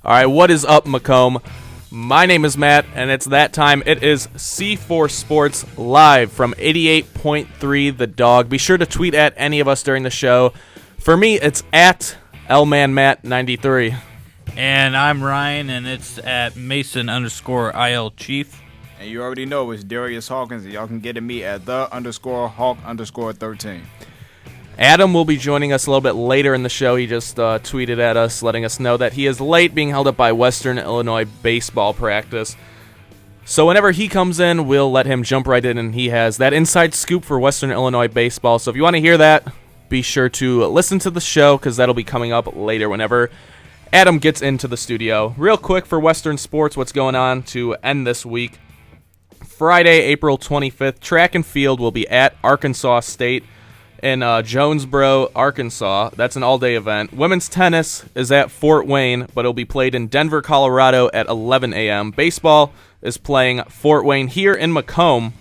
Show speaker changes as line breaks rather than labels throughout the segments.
All right, what is up, Macomb? My name is Matt, and it's that time. It is C4 Sports live from 88.3 The Dog. Be sure to tweet at any of us during the show. For me, it's at LManMatt93.
And I'm Ryan, and it's at Mason_IL Chief.
And you already know it's Darius Hawkins, and y'all can get at me at _Hawk_13.
Adam will be joining us a little bit later in the show. He just tweeted at us, letting us know that he is late, being held up by Western Illinois baseball practice. So whenever he comes in, we'll let him jump right in, and he has that inside scoop for Western Illinois baseball. So if you want to hear that, be sure to listen to the show, because that'll be coming up later whenever Adam gets into the studio. Real quick for Western sports, what's going on to end this week. Friday, April 25th, track and field will be at Arkansas State in Jonesboro, Arkansas. That's an all-day event. Women's tennis is at Fort Wayne, but it'll be played in Denver, Colorado at 11 a.m. Baseball is playing Fort Wayne here in Macomb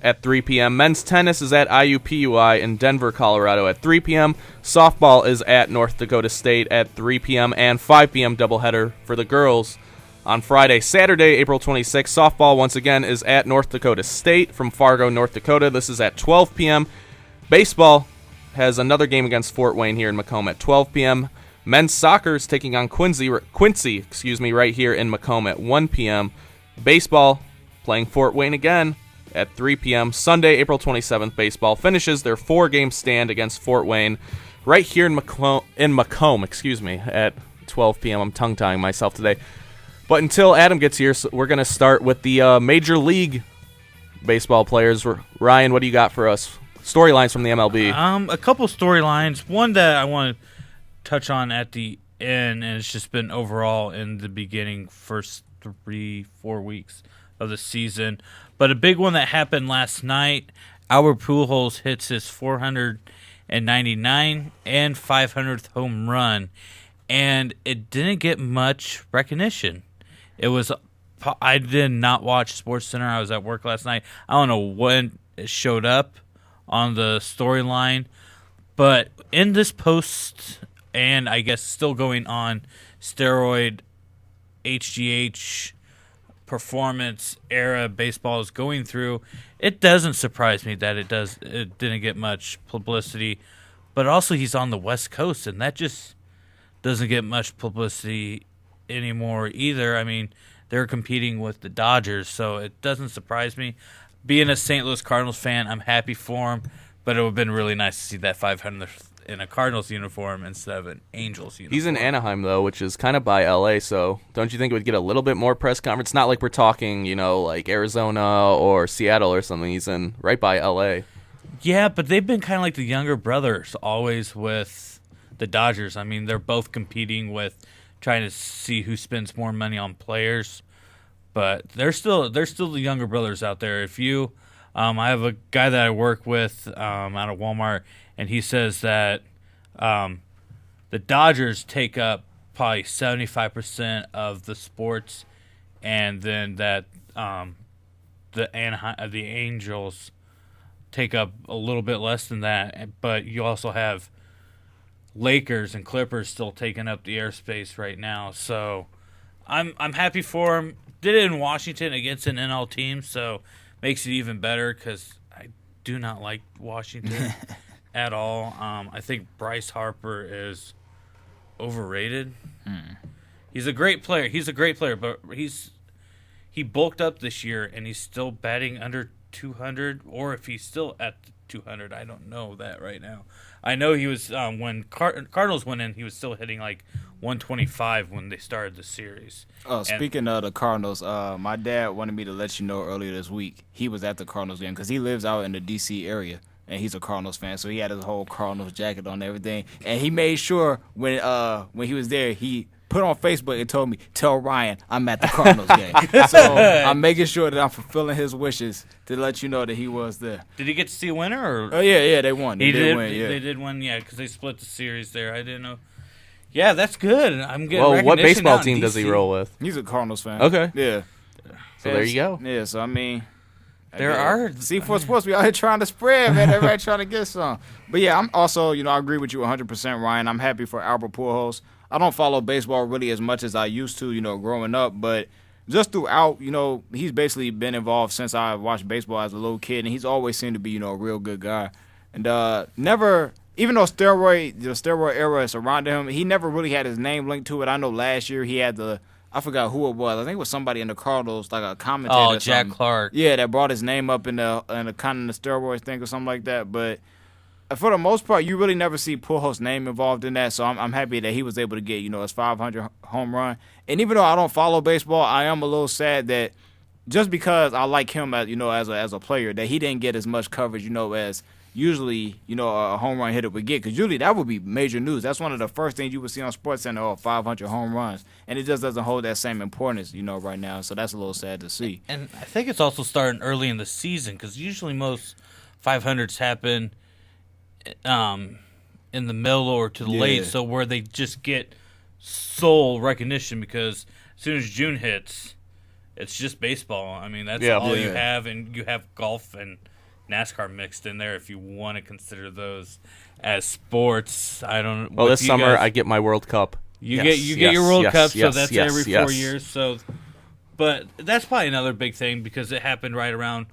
at 3 p.m. Men's tennis is at IUPUI in Denver, Colorado at 3 p.m. Softball is at North Dakota State at 3 p.m. and 5 p.m. doubleheader for the girls on Friday. Saturday, April 26th, softball once again is at North Dakota State from Fargo, North Dakota. This is at 12 p.m. Baseball has another game against Fort Wayne here in Macomb at 12 p.m. Men's soccer is taking on Quincy, right here in Macomb at 1 p.m. Baseball playing Fort Wayne again at 3 p.m. Sunday, April 27th, baseball finishes their 4-game stand against Fort Wayne right here in Macomb, at 12 p.m. I'm tongue-tying myself today. But until Adam gets here, we're going to start with the Major League Baseball players. Ryan, what do you got for us? Storylines from the MLB.
A couple storylines. One that I want to touch on at the end, and it's just been overall in the beginning, first 3-4 weeks of the season. But a big one that happened last night, Albert Pujols hits his 499 and 500th home run, and it didn't get much recognition. I did not watch SportsCenter. I was at work last night. I don't know when it showed up on the storyline, but in this post, and I guess still going on, steroid HGH performance era baseball is going through, it doesn't surprise me that it didn't get much publicity. But also he's on the West Coast, and that just doesn't get much publicity anymore either. I mean, they're competing with the Dodgers, so it doesn't surprise me. Being a St. Louis Cardinals fan, I'm happy for him, but it would have been really nice to see that 500th in a Cardinals uniform instead of an Angels uniform.
He's in Anaheim, though, which is kind of by L.A., so don't you think it would get a little bit more press conference? Not like we're talking, like Arizona or Seattle or something. He's in right by L.A.
Yeah, but they've been kind of like the younger brothers always with the Dodgers. I mean, they're both competing with trying to see who spends more money on players. But they're still the younger brothers out there. If you, I have a guy that I work with out of Walmart, and he says that the Dodgers take up probably 75% of the sports, and then that the Angels take up a little bit less than that. But you also have Lakers and Clippers still taking up the airspace right now. So I'm happy for him. Did it in Washington against an NL team, so makes it even better because I do not like Washington at all. I think Bryce Harper is overrated. He's a great player. But he bulked up this year, and he's still batting under 200, or if he's still at 200, I don't know that right now. I know he was when Cardinals went in, he was still hitting like 125 when they started the series.
Oh, speaking of the Cardinals, my dad wanted me to let you know earlier this week he was at the Cardinals game because he lives out in the D.C. area, and he's a Cardinals fan, so he had his whole Cardinals jacket on and everything. And he made sure when he was there, he put on Facebook and told me, "Tell Ryan I'm at the Cardinals game." So I'm making sure that I'm fulfilling his wishes to let you know that he was there.
Did he get to see a winner? Or?
Oh yeah, they won.
They did win.
Yeah.
They did win, yeah, because they split the series there. I didn't know. Yeah, that's good. I'm getting
Well, what baseball
out in
team does he roll with?
He's a Cardinals fan.
Okay.
Yeah.
So there you go.
Yeah, so I mean,
there are
C4 Sports. We out here trying to spread, man. Everybody trying to get some. But yeah, I'm also, I agree with you 100%, Ryan. I'm happy for Albert Pujols. I don't follow baseball really as much as I used to, growing up, but just throughout, he's basically been involved since I watched baseball as a little kid, and he's always seemed to be, a real good guy. And never, even though the steroid era surrounded him, he never really had his name linked to it. I know last year he had I forgot who it was. I think it was somebody in the Cardinals, like a commentator.
Oh, Jack Clark.
Yeah, that brought his name up in the kind of the steroids thing or something like that. But for the most part, you really never see Pujols' name involved in that. So I'm happy that he was able to get his 500 home run. And even though I don't follow baseball, I am a little sad that just because I like him as a player, that he didn't get as much coverage as usually a home run hitter would get, because usually that would be major news. That's one of the first things you would see on SportsCenter, 500 home runs, and it just doesn't hold that same importance right now. So that's a little sad to see.
And I think it's also starting early in the season, because usually most 500s happen in the middle or to the late, so where they just get sole recognition, because as soon as June hits, it's just baseball. I mean, that's all you have, and you have golf and NASCAR mixed in there if you want to consider those as sports. I don't.
Well, this summer I get my World Cup.
You get your World Cup, so that's every 4 years. So, but that's probably another big thing, because it happened right around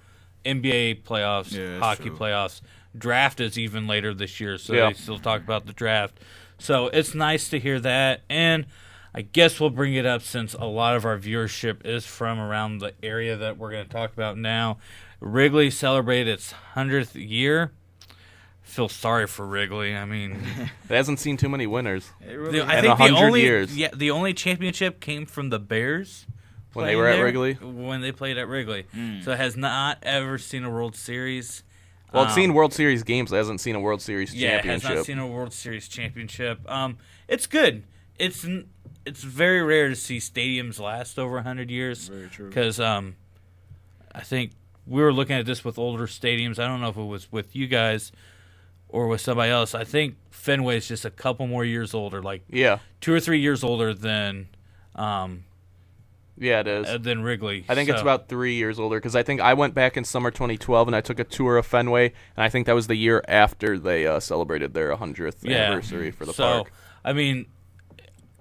NBA playoffs, hockey playoffs. Draft is even later this year, so they still talk about the draft. So it's nice to hear that, and I guess we'll bring it up since a lot of our viewership is from around the area that we're going to talk about now. Wrigley celebrated its 100th year. Feel sorry for Wrigley. I mean,
it hasn't seen too many winners.
I think the only championship came from the Bears
when they were at Wrigley.
When they played at Wrigley, so it has not ever seen a World Series.
Well, it's seen World Series games. It hasn't seen a World Series championship.
Yeah, it has not seen a World Series championship. It's good. It's very rare to see stadiums last over 100 years.
Very true.
Because I think we were looking at this with older stadiums. I don't know if it was with you guys or with somebody else. I think Fenway's just a couple more years older, like 2 or 3 years older than
it is.
Than Wrigley.
I think it's about 3 years older, because I think I went back in summer 2012 and I took a tour of Fenway, and I think that was the year after they celebrated their 100th anniversary for the park.
I mean,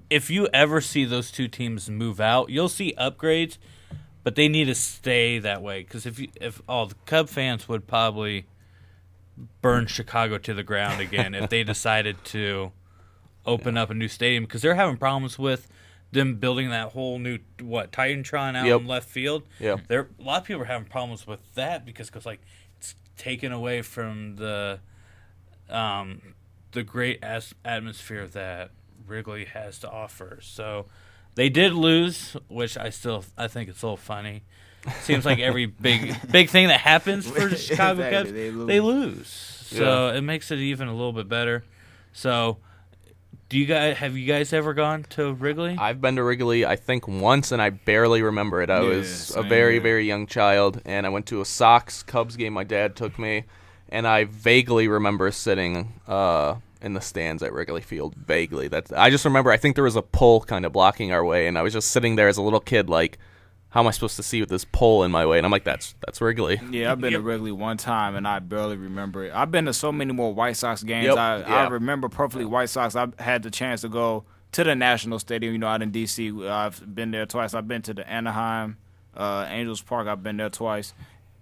if you ever see those two teams move out, you'll see upgrades, but they need to stay that way, because if the Cub fans would probably burn Chicago to the ground again if they decided to open up a new stadium, because they're having problems with them building that whole new Titantron out in left field.
Yeah,
a lot of people are having problems with that because it's taken away from the great atmosphere that Wrigley has to offer. So they did lose, which I think it's a little funny. Seems like every big thing that happens for the Chicago Cubs, they lose. So it makes it even a little bit better. So have you guys ever gone to Wrigley?
I've been to Wrigley, I think, once, and I barely remember it. I was a very, very young child, and I went to a Sox-Cubs game. My dad took me, and I vaguely remember sitting in the stands at Wrigley Field. Vaguely. I just remember, I think there was a pole kind of blocking our way, and I was just sitting there as a little kid like, how am I supposed to see with this pole in my way? And I'm like, that's Wrigley.
Yeah, I've been to Wrigley one time, and I barely remember it. I've been to so many more White Sox games. I remember perfectly White Sox. I've had the chance to go to the National Stadium, out in D.C. I've been there twice. I've been to the Anaheim, Angels Park. I've been there twice.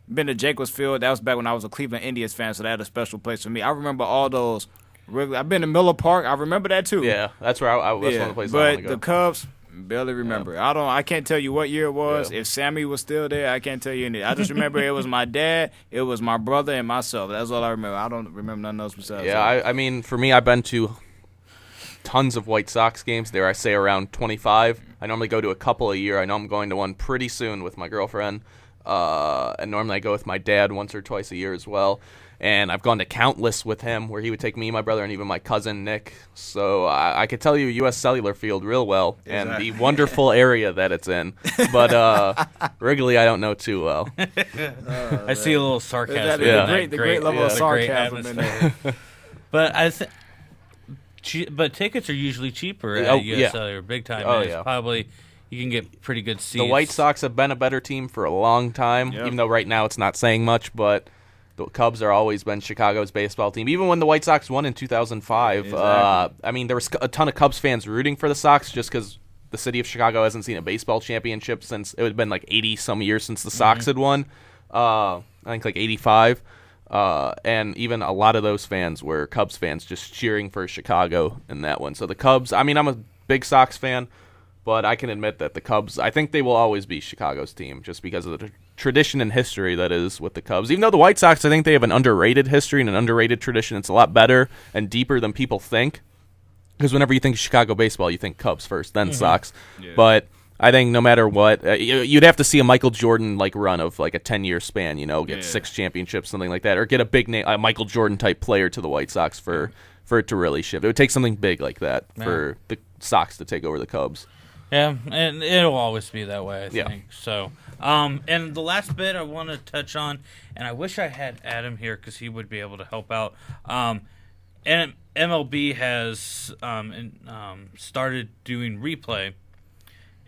Been to Jacobs Field. That was back when I was a Cleveland Indians fan, so that had a special place for me. I remember all those Wrigley. I've been to Miller Park. I remember that, too.
Yeah, that's where that's one of the places I want to go.
But the Cubs, barely remember. I can't tell you what year it was. If Sammy was still there, I can't tell you anything. I just remember it was my dad, it was my brother, and myself. That's all I remember. I don't remember nothing else besides that.
I mean, for me, I've been to tons of White Sox games. There, I say around 25. I normally go to a couple a year. I know I'm going to one pretty soon with my girlfriend. And normally I go with my dad once or twice a year as well. And I've gone to countless with him, where he would take me, my brother, and even my cousin Nick. So I could tell you U.S. Cellular Field real well, and the wonderful area that it's in. But Wrigley, I don't know too well.
I see a little sarcasm.
The great level of sarcasm in there.
But but tickets are usually cheaper at U.S. Cellular, big time. Probably you can get pretty good seats.
The White Sox have been a better team for a long time, even though right now it's not saying much, but The Cubs are always been Chicago's baseball team. Even when the White Sox won in 2005,
Exactly.
I mean, there was a ton of Cubs fans rooting for the Sox just because the city of Chicago hasn't seen a baseball championship since it had been like 80-some years since the Sox had won. I think like 85. And even a lot of those fans were Cubs fans just cheering for Chicago in that one. So the Cubs, I mean, I'm a big Sox fan, but I can admit that the Cubs, I think they will always be Chicago's team just because of the tradition and history that is with the Cubs. Even though the White Sox, I think they have an underrated history and an underrated tradition. It's a lot better and deeper than people think. Because whenever you think Chicago baseball, you think Cubs first, then Sox. Yeah. But I think no matter what, you'd have to see a Michael Jordan like run of like a 10-year span, get 6 championships, something like that, or get a big name, a Michael Jordan type player to the White Sox for it to really shift. It would take something big like that for the Sox to take over the Cubs.
Yeah, and it'll always be that way, I think. So, and the last bit I want to touch on, and I wish I had Adam here because he would be able to help out. And MLB has started doing replay,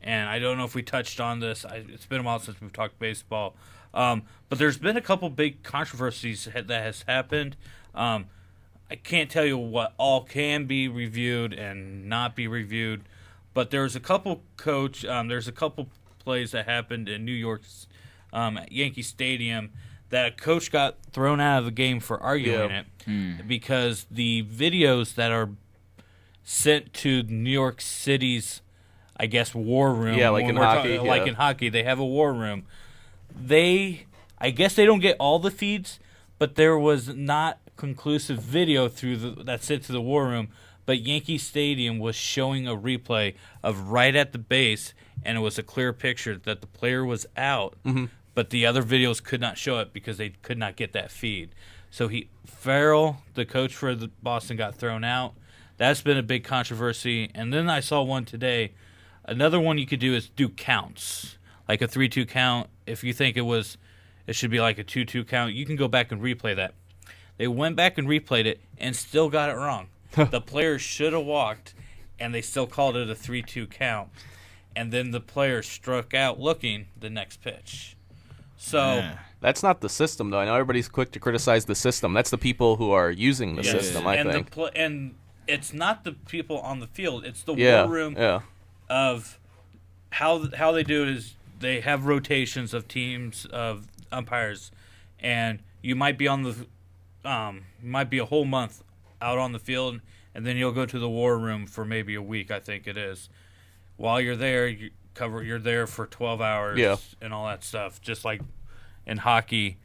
and I don't know if we touched on this. It's been a while since we've talked baseball, but there's been a couple big controversies that has happened. I can't tell you what all can be reviewed and not be reviewed, but there's a couple there's a couple plays that happened in New York's at Yankee Stadium that a coach got thrown out of the game for arguing it because the videos that are sent to New York City's, I guess, war room.
Yeah, like in hockey.
Like in hockey, they have a war room. I guess they don't get all the feeds, but there was not conclusive video that sent to the war room. But Yankee Stadium was showing a replay of right at the base, and it was a clear picture that the player was out. Mm-hmm. But the other videos could not show it because they could not get that feed. So Farrell, the coach for the Boston, got thrown out. That's been a big controversy. And then I saw one today. Another one you could do is do counts, like a 3-2 count. If you think it should be like a 2-2 count, you can go back and replay that. They went back and replayed it and still got it wrong. The player should have walked, and they still called it a 3-2 count. And then the player struck out looking the next pitch. So
that's not the system, though. I know everybody's quick to criticize the system. That's the people who are using the system, I think.
And it's not the people on the field. It's the war room of how they do it is they have rotations of teams of umpires, and you might be on the might be a whole month out on the field, and then you'll go to the war room for maybe a week, I think it is. While you're there, you're there for 12 hours and all that stuff, just like in hockey.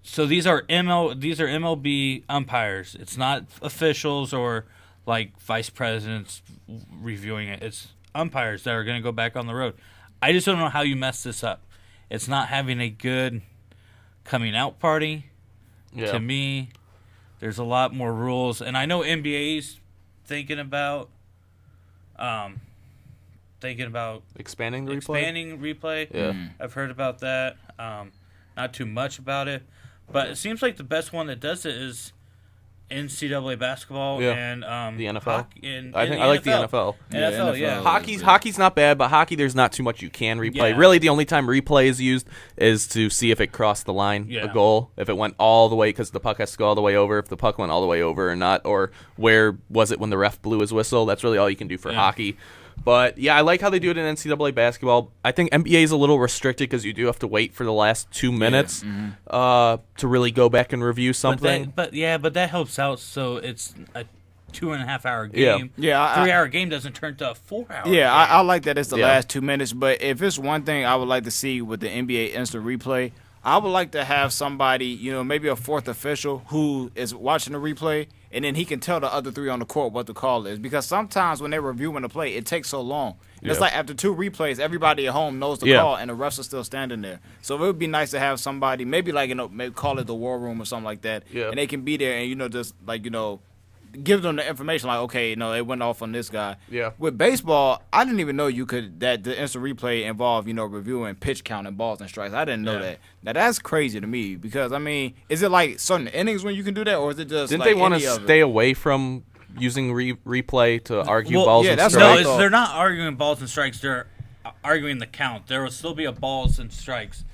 So these are MLB umpires. It's not officials or like vice presidents reviewing it. It's umpires that are going to go back on the road. I just don't know how you mess this up. It's not having a good coming out party. Yeah. To me, there's a lot more rules, and I know NBA's thinking about
expanding
replay.
Yeah.
I've heard about that. Not too much about it, but it seems like the best one that does it is NCAA basketball and
the NFL.
I
like the NFL.
NFL, yeah.
Hockey's not bad, but hockey there's not too much you can replay. Yeah. Really, the only time replay is used is to see if it crossed the line, a goal, if it went all the way, because the puck has to go all the way over, if the puck went all the way over or not, or where was it when the ref blew his whistle. That's really all you can do for hockey. But, yeah, I like how they do it in NCAA basketball. I think NBA is a little restricted because you do have to wait for the last 2 minutes to really go back and review something.
But that helps out, so it's a 2.5-hour game.
Yeah.
3-hour game doesn't turn to a 4-hour game.
I like that it's the last 2 minutes. But if it's one thing I would like to see with the NBA instant replay, I would like to have somebody, maybe a fourth official who is watching the replay, and then he can tell the other 3 on the court what the call is. Because sometimes when they're reviewing the play, it takes so long. And it's like after 2 replays, everybody at home knows the call, and the refs are still standing there. So it would be nice to have somebody, maybe maybe call it the war room or something like that, and they can be there and, just give them the information like, okay, it went off on this guy.
Yeah.
With baseball, I didn't even know that the instant replay involved, reviewing pitch count and balls and strikes. I didn't know that. Now that's crazy to me because is it like certain innings when you can do that, or is it just?
Didn't they want to stay away from using replay to argue balls and strikes?
No, they're not arguing balls and strikes. They're arguing the count. There will still be a balls and strikes,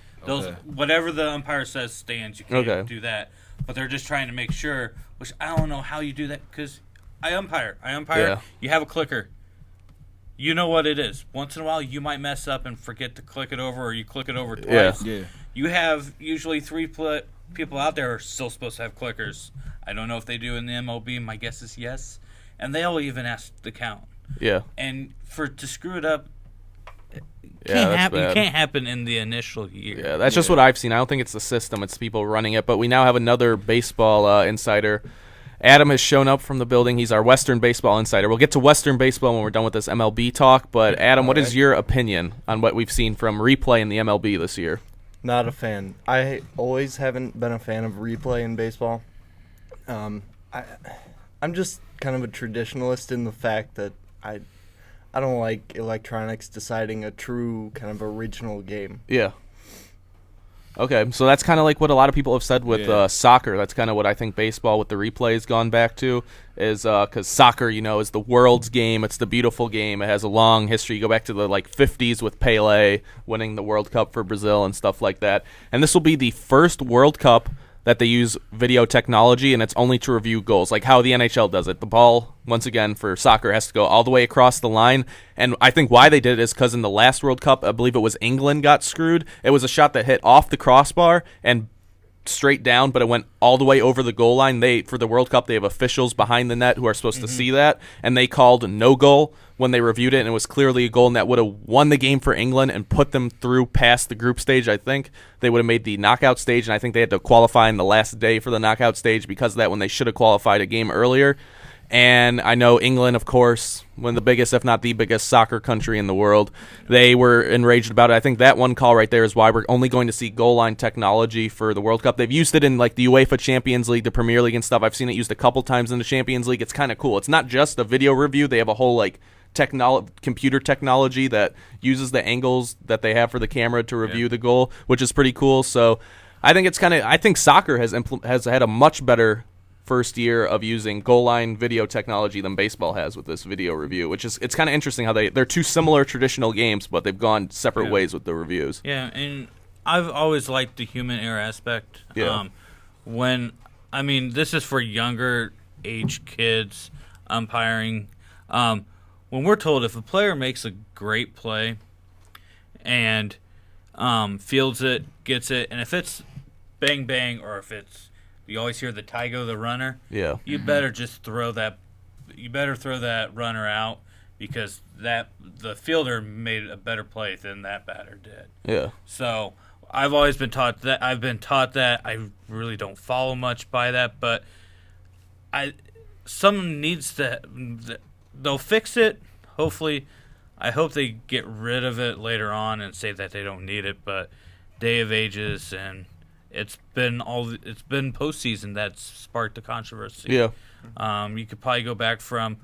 Whatever the umpire says stands. You can't do that. But they're just trying to make sure, which I don't know how you do that because I umpire.
Yeah.
You have a clicker. You know what it is. Once in a while, you might mess up and forget to click it over, or you click it over twice.
Yeah.
You have usually 3 people out there are still supposed to have clickers. I don't know if they do in the MLB. My guess is yes. And they'll even ask the count.
Yeah.
And to screw it up,
Yeah,
it can't happen in the initial year.
Yeah, that's just what I've seen. I don't think it's the system; it's people running it. But we now have another baseball insider. Adam has shown up from the building. He's our Western baseball insider. We'll get to Western baseball when we're done with this MLB talk. But Adam, what is your opinion on what we've seen from replay in the MLB this year?
Not a fan. I always haven't been a fan of replay in baseball. I'm just kind of a traditionalist in the fact that I don't like electronics deciding a true kind of original game.
Yeah. Okay, so that's kind of like what a lot of people have said with soccer. That's kind of what I think baseball with the replay has gone back to, is because soccer, is the world's game. It's the beautiful game. It has a long history. You go back to the 50s with Pele winning the World Cup for Brazil and stuff like that. And this will be the first World Cup that they use video technology, and it's only to review goals, like how the NHL does it. The ball, once again, for soccer has to go all the way across the line, and I think why they did it is because in the last World Cup, I believe it was England got screwed. It was a shot that hit off the crossbar and straight down, but it went all the way over the goal line. For the World Cup, they have officials behind the net who are supposed to see that, and they called no goal when they reviewed it, and it was clearly a goal, and that would have won the game for England and put them through past the group stage, I think. They would have made the knockout stage, and I think they had to qualify in the last day for the knockout stage because of that, when they should have qualified a game earlier. And I know England, of course, one of the biggest, if not the biggest, soccer country in the world. They were enraged about it. I think that one call right there is why we're only going to see goal line technology for the World Cup. They've used it in the UEFA Champions League, the Premier League and stuff. I've seen it used a couple times in the Champions League. It's kind of cool. It's not just a video review. They have a whole computer technology that uses the angles that they have for the camera to review the goal, which is pretty cool. So I think I think soccer has had a much better first year of using goal line video technology than baseball has with this video review, which is it's kind of interesting how they're two similar traditional games, but they've gone separate ways with the reviews.
Yeah, and I've always liked the human error aspect.
Yeah.
This is for younger age kids umpiring. When we're told if a player makes a great play and fields it, gets it, and if it's bang bang or if it's you always hear the Tygo the runner.
Yeah.
You better just throw that. You better throw that runner out because the fielder made a better play than that batter did.
Yeah.
So I've always been taught that. I really don't follow much by that, but someone needs to. They'll fix it. Hopefully, I hope they get rid of it later on and say that they don't need it. But Day of Ages and. It's been postseason that's sparked the controversy.
Yeah.
You could probably go back from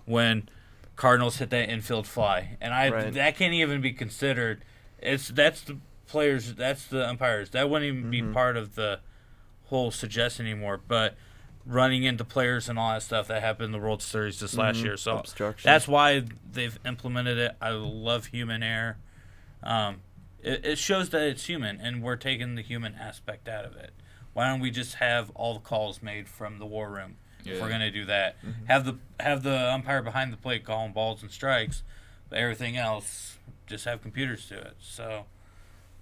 when Cardinals hit that infield fly, and that can't even be considered. That's the players, that's the umpires. That wouldn't even be part of the whole suggestion anymore. But running into players and all that stuff that happened in the World Series this last year, so that's why they've implemented it. I love human error. It shows that it's human, and we're taking the human aspect out of it. Why don't we just have all the calls made from the war room if we're going to do that? Have the umpire behind the plate calling balls and strikes, but everything else just have computers do it. So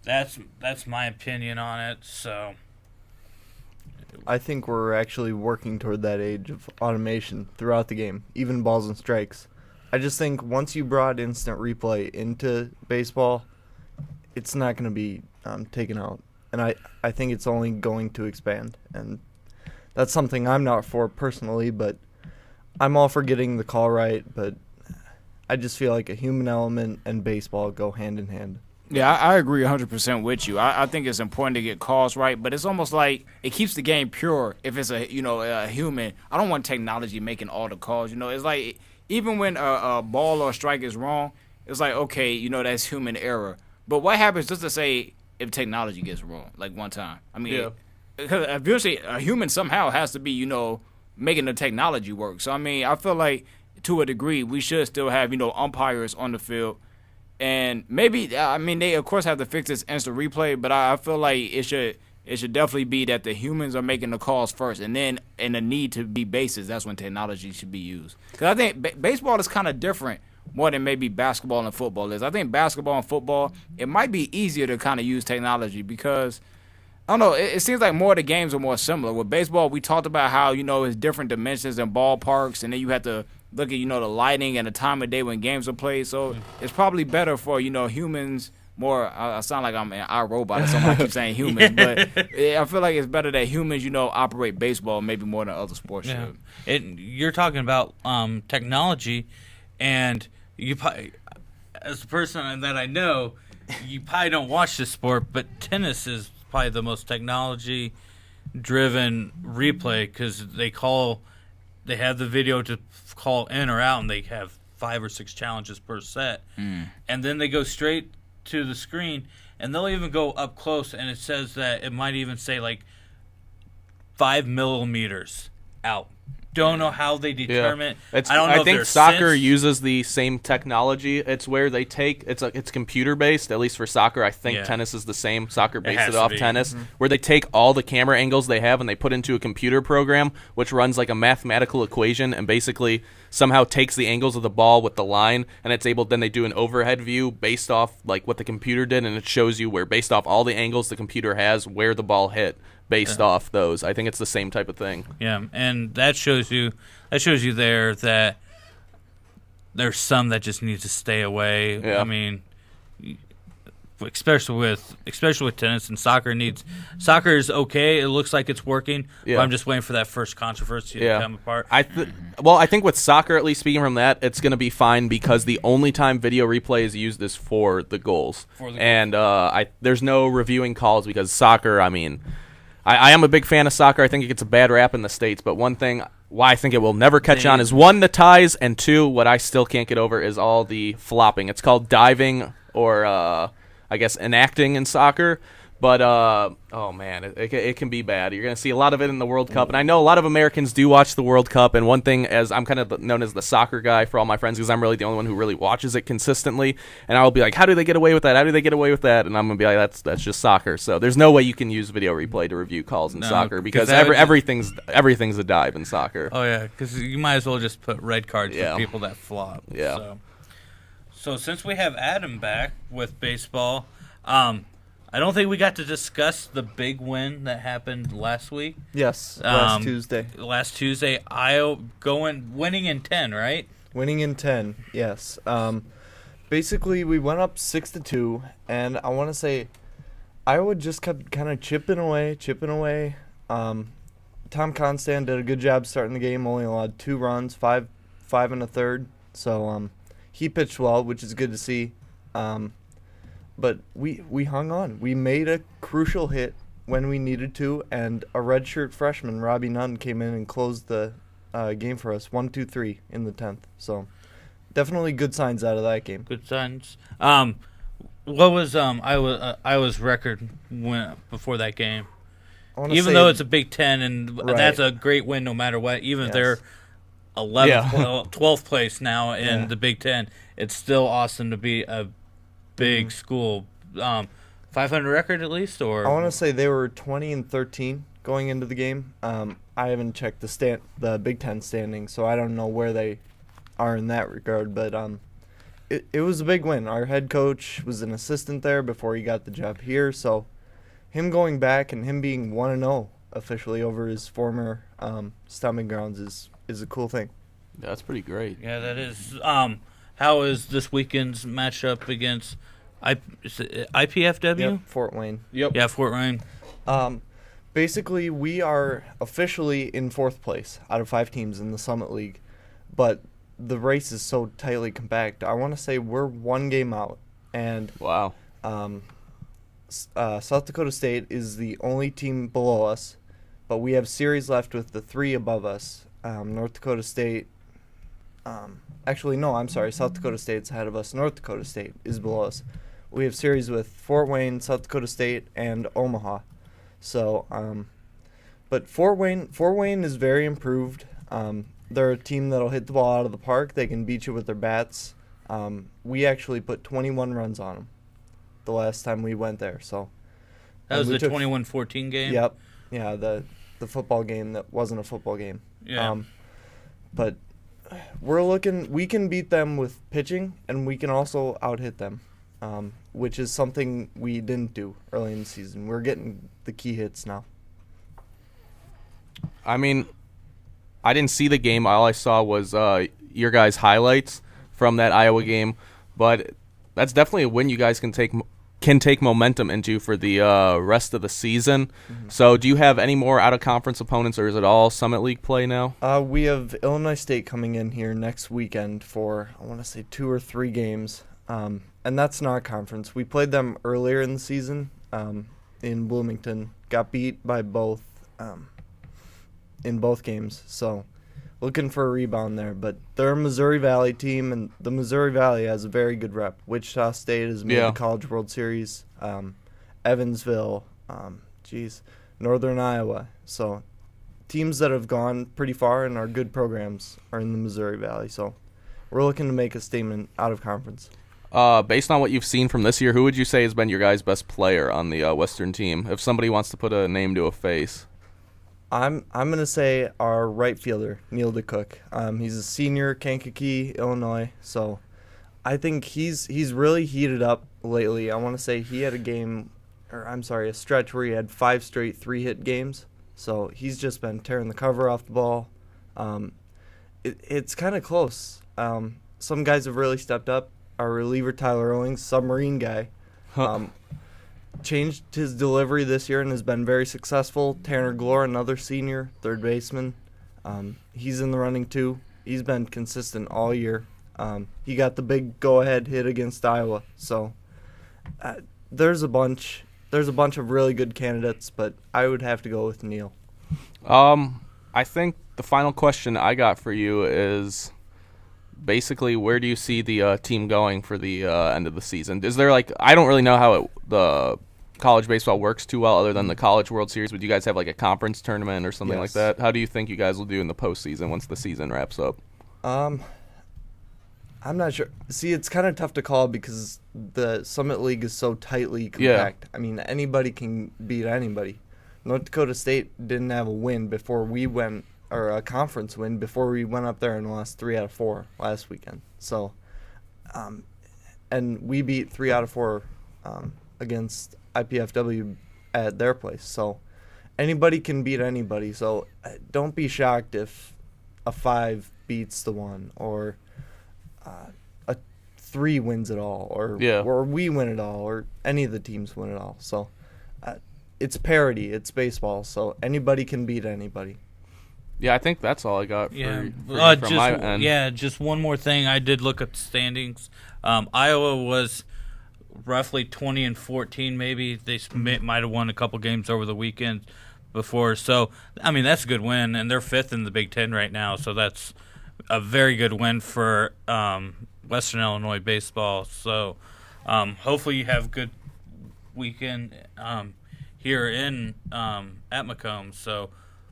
that's my opinion on it. So
I think we're actually working toward that age of automation throughout the game, even balls and strikes. I just think once you brought instant replay into baseball, it's not going to be taken out. And I think it's only going to expand. And that's something I'm not for personally, but I'm all for getting the call right. But I just feel like a human element and baseball go hand in hand.
Yeah, I agree 100% with you. I think it's important to get calls right, but it's almost like it keeps the game pure if it's a human. I don't want technology making all the calls. It's like even when a ball or a strike is wrong, it's like, okay, that's human error. But what happens, just to say, if technology gets wrong, like one time? I mean, eventually a human somehow has to be, making the technology work. So, I feel like to a degree we should still have, umpires on the field And maybe, I mean, they of course have to fix this instant replay, but I feel like it should definitely be that the humans are making the calls first, and then in the need to be bases, that's when technology should be used. Because I think baseball is kind of different more than maybe basketball and football is. I think basketball and football, it might be easier to kind of use technology because, I don't know, it seems like more of the games are more similar. With baseball, we talked about how, it's different dimensions and ballparks, and then you have to look at, the lighting and the time of day when games are played. So it's probably better for, humans more. I sound like I'm an iRobot or something. I keep saying humans, but I feel like it's better that humans, operate baseball maybe more than other sports should.
You're talking about technology, and you probably, as a person that I know, you probably don't watch this sport, but tennis is probably the most technology-driven replay because they have the video to call in or out, and they have 5 or 6 challenges per set, and then they go straight to the screen, and they'll even go up close, and it says that it might even say like 5 millimeters out. Don't know how they determine.
I think soccer uses the same technology. It's where they take it's computer based. At least for soccer, I think tennis is the same. Soccer based it off tennis, where they take all the camera angles they have and they put into a computer program, which runs like a mathematical equation and basically somehow takes the angles of the ball with the line, and it's able. Then they do an overhead view based off like what the computer did, and it shows you where based off all the angles the computer has where the ball hit. Based off those, I think it's the same type of thing.
Yeah, and that shows you there that there's some that just need to stay away.
Yeah.
I mean, especially with tennis and soccer is okay. It looks like it's working.
Yeah.
But I'm just waiting for that first controversy to come apart.
I think with soccer, at least speaking from that, it's going to be fine because the only time video replay is used is for the goals. And there's no reviewing calls because soccer. I mean. I am a big fan of soccer. I think it gets a bad rap in the States, but one thing why I think it will never catch on is, 1, the ties, and 2, what I still can't get over is all the flopping. It's called diving or, I guess, enacting in soccer. But, oh, man, it can be bad. You're going to see a lot of it in the World Cup. And I know a lot of Americans do watch the World Cup. And one thing, as I'm kind of known as the soccer guy for all my friends because I'm really the only one who really watches it consistently. And I'll be like, how do they get away with that? How do they get away with that? And I'm going to be like, that's just soccer. So there's no way you can use video replay to review calls in soccer because everything's a dive in soccer.
Oh, yeah, because you might as well just put red cards for people that flop.
Yeah.
So since we have Adam back with baseball, I don't think we got to discuss the big win that happened last week.
Yes, last Tuesday.
Last Tuesday, winning in 10, right?
Winning in 10, yes. Basically, we went up 6-2, and I want to say Iowa just kept kind of chipping away. Tom Constant did a good job starting the game, only allowed 2 runs, 5 1/3. So he pitched well, which is good to see. But we hung on. We made a crucial hit when we needed to, and a redshirt freshman, Robbie Nunn, came in and closed the game for us, 1-2-3 in the 10th. So definitely good signs out of that game.
Good signs. What was Iowa's record before that game? Even though it's a Big Ten, and that's a great win no matter what, even if they're 11th, 12th place now in the Big Ten, it's still awesome to be a big school. 500 record at least, or
I want to say they were 20-13 going into the game. I haven't checked the Big Ten standings, so I don't know where they are in that regard. But it was a big win. Our head coach was an assistant there before he got the job here, so him going back and him being 1-0 officially over his former stomping grounds is a cool thing.
Yeah, that's pretty great.
Yeah, that is. How is this weekend's matchup against IPFW?
Yep, Fort Wayne.
Yep.
Yeah, Fort Wayne.
Basically, we are officially in 4th place out of 5 teams in the Summit League, but the race is so tightly compact. I want to say we're 1 game out, and
wow.
South Dakota State is the only team below us, but we have series left with the 3 above us. North Dakota State. Actually, no, I'm sorry. South Dakota State's ahead of us. North Dakota State is below us. We have series with Fort Wayne, South Dakota State, and Omaha. So, but Fort Wayne is very improved. They're a team that'll hit the ball out of the park. They can beat you with their bats. We actually put 21 runs on them the last time we went there. So
that was the 21-14 game?
Yep. Yeah, the football game that wasn't a football game.
Yeah.
But we can beat them with pitching, and we can also out-hit them, which is something we didn't do early in the season. We're getting the key hits now.
I mean, I didn't see the game. All I saw was your guys' highlights from that Iowa game, but that's definitely a win you guys can take momentum into for the rest of the season. Mm-hmm. So do you have any more out-of-conference opponents, or is it all Summit League play now?
We have Illinois State coming in here next weekend for, I want to say, 2 or 3 games, and that's not conference. We played them earlier in the season in Bloomington, got beat by both in both games, so looking for a rebound there. But they're a Missouri Valley team, and the Missouri Valley has a very good rep. Wichita State has made the College World Series. Evansville, Northern Iowa. So teams that have gone pretty far and are good programs are in the Missouri Valley. So we're looking to make a statement out of conference.
Based on what you've seen from this year, who would you say has been your guys' best player on the Western team? If somebody wants to put a name to a face.
I'm gonna say our right fielder, Neil DeCook. He's a senior, Kankakee, Illinois. So I think he's really heated up lately. I want to say he had a stretch where he had 5 straight 3-hit games. So he's just been tearing the cover off the ball. It's kind of close. Some guys have really stepped up. Our reliever Tyler Owings, submarine guy. Changed his delivery this year and has been very successful. Tanner Glore, another senior, third baseman. He's in the running too. He's been consistent all year. He got the big go-ahead hit against Iowa. So there's a bunch of really good candidates, but I would have to go with Neil.
I think the final question I got for you is basically, where do you see the team going for the end of the season? Is there I don't really know how the college baseball works too well other than the College World Series, but do you guys have a conference tournament or something like that? How do you think you guys will do in the postseason once the season wraps up?
I'm not sure. See, it's kind of tough to call because the Summit League is so tightly compact. Yeah. I mean, anybody can beat anybody. North Dakota State didn't have a win before we went, or a conference win before we went up there and lost 3 out of 4 last weekend. So, and we beat 3 out of 4 against IPFW at their place. So anybody can beat anybody. So don't be shocked if a 5 beats the 1 or a 3 wins it all or we win it all or any of the teams win it all. So it's parity. It's baseball. So anybody can beat anybody.
Yeah, I think that's all I got from my end.
Yeah, just one more thing. I did look at the standings. Iowa was roughly 20-14 maybe. They might have won a couple games over the weekend before. So, I mean, that's a good win, and they're 5th in the Big Ten right now. So that's a very good win for Western Illinois baseball. So hopefully you have a good weekend here at Macomb. So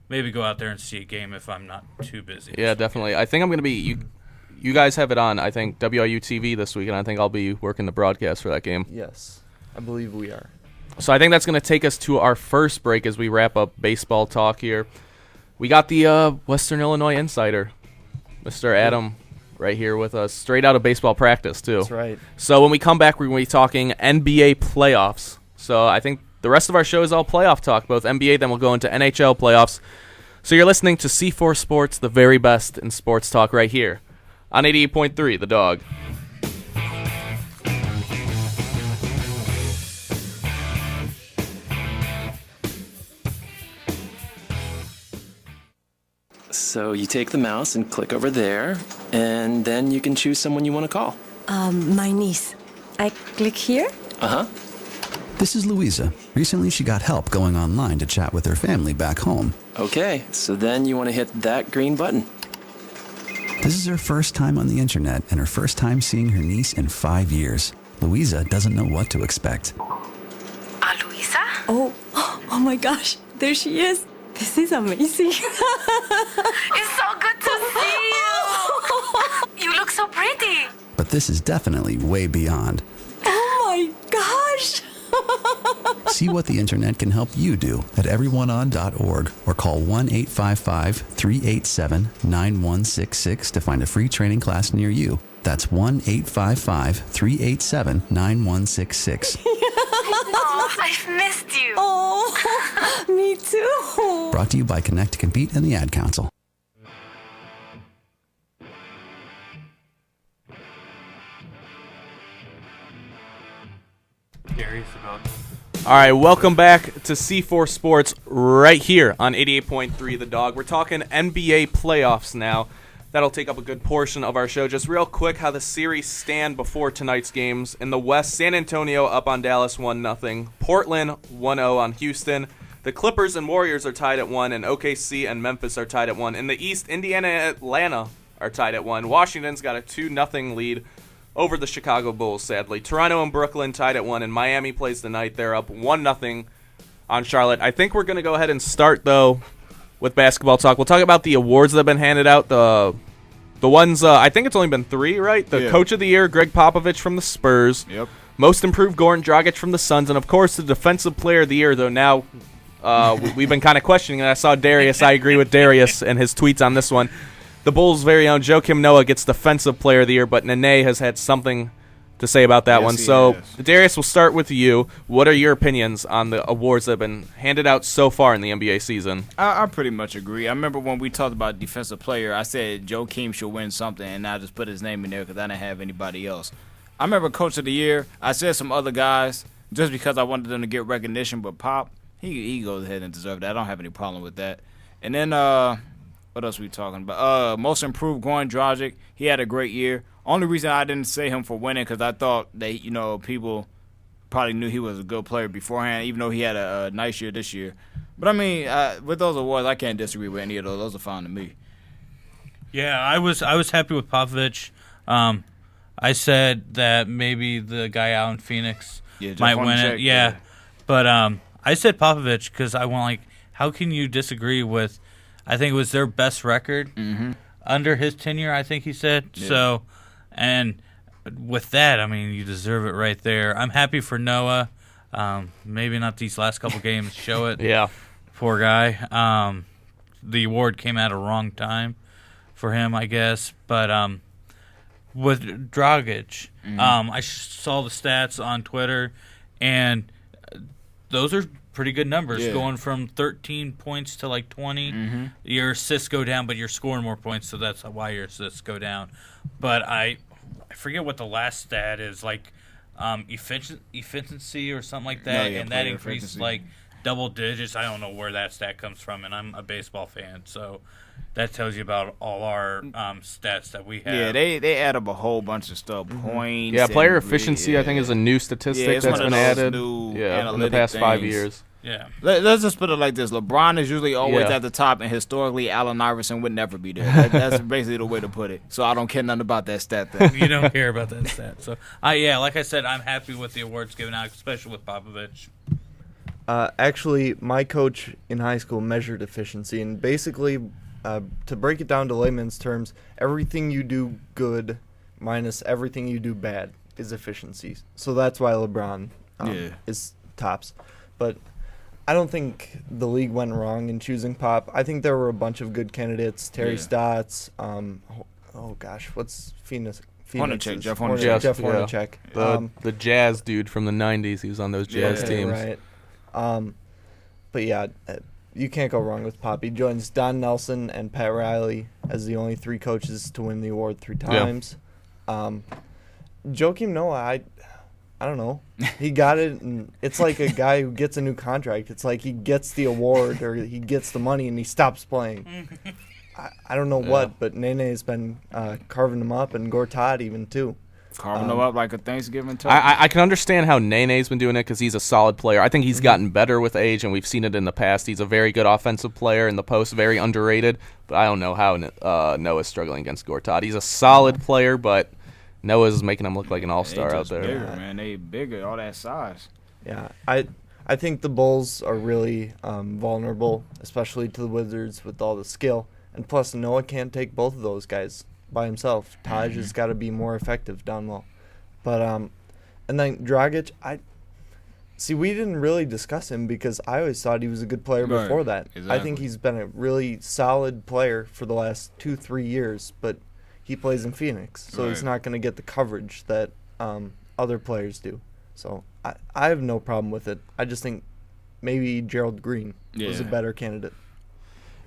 maybe go out there and see a game if I'm not too busy.
Yeah, definitely. I think I'm going to be you guys have it on, I think, WIU TV this week, and I think I'll be working the broadcast for that game.
Yes, I believe we are.
So I think that's going to take us to our first break as we wrap up baseball talk here. We got the Western Illinois insider, Mr. Adam, right here with us, straight out of baseball practice, too.
That's right.
So when we come back, we're going to be talking NBA playoffs. So I think the rest of our show is all playoff talk, both NBA, then we'll go into NHL playoffs. So you're listening to C4 Sports, the very best in sports talk right here on 88.3, The Dog.
So you take the mouse and click over there, and then you can choose someone you want to call.
My niece. I click here?
Uh-huh.
This is Louisa. Recently, she got help going online to chat with her family back home.
Okay, so then you want to hit that green button.
This is her first time on the internet and her first time seeing her niece in 5 years. Louisa doesn't know what to expect.
Louisa? Oh my gosh, there she is. This is amazing. It's so good to see you. You look so pretty.
But but this is definitely way beyond.
Oh my gosh!
See what the internet can help you do at everyoneon.org or call 1-855-387-9166 to find a free training class near you. That's 1-855-387-9166.
Oh, I've missed you. Oh, me too.
Brought to you by Connect to Compete and the Ad Council.
All right, welcome back to C4 Sports right here on 88.3 The Dog. We're talking NBA playoffs now. That'll take up a good portion of our show. Just real quick, how the series stand before tonight's games. In the West, San Antonio up on Dallas 1-0. Portland 1-0 on Houston. The Clippers and Warriors are tied at 1, and OKC and Memphis are tied at 1. In the East, Indiana and Atlanta are tied at 1. Washington's got a 2-0 lead over the Chicago Bulls, sadly. Toronto and Brooklyn tied at 1, and Miami plays tonight. They're up 1-0 on Charlotte. I think we're going to go ahead and start, though, with basketball talk. We'll talk about the awards that have been handed out. The ones, I think it's only been 3, right? The Coach of the Year, Greg Popovich from the Spurs.
Yep.
Most Improved, Goran Dragic from the Suns. And, of course, the Defensive Player of the Year, though now we've been kind of questioning it. I saw Darius. I agree with Darius and his tweets on this one. The Bulls' very own Joakim Noah gets Defensive Player of the Year, but Nene has had something to say about that one. So, Darius, we'll start with you. What are your opinions on the awards that have been handed out so far in the NBA season?
I pretty much agree. I remember when we talked about Defensive Player, I said Joakim should win something, and I just put his name in there because I didn't have anybody else. I remember Coach of the Year. I said some other guys just because I wanted them to get recognition, but Pop, he goes ahead and deserves that. I don't have any problem with that. And then what else are we talking about? Most Improved, Goran Dragic. He had a great year. Only reason I didn't say him for winning because I thought that, people probably knew he was a good player beforehand, even though he had a nice year this year. But, I mean, with those awards, I can't disagree with any of those. Those are fine to me.
Yeah, I was happy with Popovich. I said that maybe the guy out in Phoenix might win it. Yeah. But I said Popovich because I want, how can you disagree with – I think it was their best record under his tenure, I think he said. Yeah. So, and with that, I mean, you deserve it right there. I'm happy for Noah. Maybe not these last couple games show it.
Yeah.
Poor guy. The award came at a wrong time for him, I guess. But with Dragic, I saw the stats on Twitter, and those are pretty good numbers, going from 13 points to 20. Your assists go down, but you're scoring more points, so that's why your assists go down. But I forget what the last stat is, efficiency or something like that, and that increased double digits. I don't know where that stat comes from, and I'm a baseball fan, so that tells you about all our stats that we have.
Yeah, they add up a whole bunch of stuff, points.
Yeah, player efficiency, I think, is a new statistic that's been added in the past 5 years.
Yeah.
Let's just put it like this. LeBron is usually always at the top, and historically, Allen Iverson would never be there. That's basically the way to put it. So I don't care nothing about that stat there.
You don't care about that stat. So, like I said, I'm happy with the awards given out, especially with Popovich.
Actually, my coach in high school measured efficiency, and basically, to break it down to layman's terms, everything you do good minus everything you do bad is efficiency. So that's why LeBron is tops. But I don't think the league went wrong in choosing Pop. I think there were a bunch of good candidates. Terry Stotts. What's Phoenix?
Jeff Hornacek.
The Jazz dude from the 90s. He was on those Jazz teams.
Right. But yeah, you can't go wrong with Pop. He joins Don Nelson and Pat Riley as the only 3 coaches to win the award 3 times. Joakim Noah, I don't know. He got it, and it's like a guy who gets a new contract. It's like he gets the award or he gets the money and he stops playing. I don't know what, but Nene's been carving him up, and Gortat even too.
Carving them up like a Thanksgiving turkey.
I can understand how Nene's been doing it because he's a solid player. I think he's gotten better with age, and we've seen it in the past. He's a very good offensive player in the post, very underrated. But I don't know how Noah's struggling against Gortat. He's a solid player, but Noah's making him look like an all-star out there.
Bigger, man. They bigger, all that size.
Yeah, I think the Bulls are really vulnerable, especially to the Wizards with all the skill. And plus, Noah can't take both of those guys by himself. Taj has got to be more effective down low. But and then Dragic, we didn't really discuss him because I always thought he was a good player before that.
Exactly.
I think he's been a really solid player for the last 2-3 years, but he plays in Phoenix, so he's not going to get the coverage that other players do. So I have no problem with it. I just think maybe Gerald Green was a better candidate.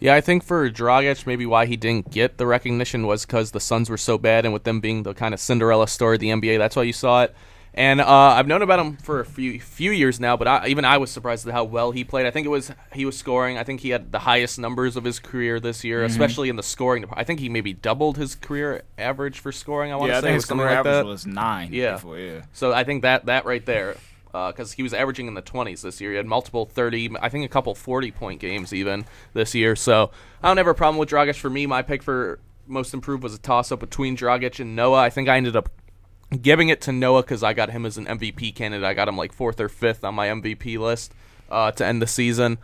Yeah, I think for Dragic, maybe why he didn't get the recognition was because the Suns were so bad, and with them being the kind of Cinderella story of the NBA, that's why you saw it. And I've known about him for a few years now, but I was surprised at how well he played. I think he was scoring. I think he had the highest numbers of his career this year, especially in the scoring. I think he maybe doubled his career average for scoring. I want to say
I think his
something
career
like
average
that.
was 9.
Yeah. So I think that right there, because he was averaging in the 20s this year. He had multiple 30, I think a couple 40-point games even this year. So I don't have a problem with Dragic. For me, my pick for most improved was a toss-up between Dragic and Noah. I think I ended up giving it to Noah because I got him as an MVP candidate. I got him like 4th or 5th on my MVP list to end the season.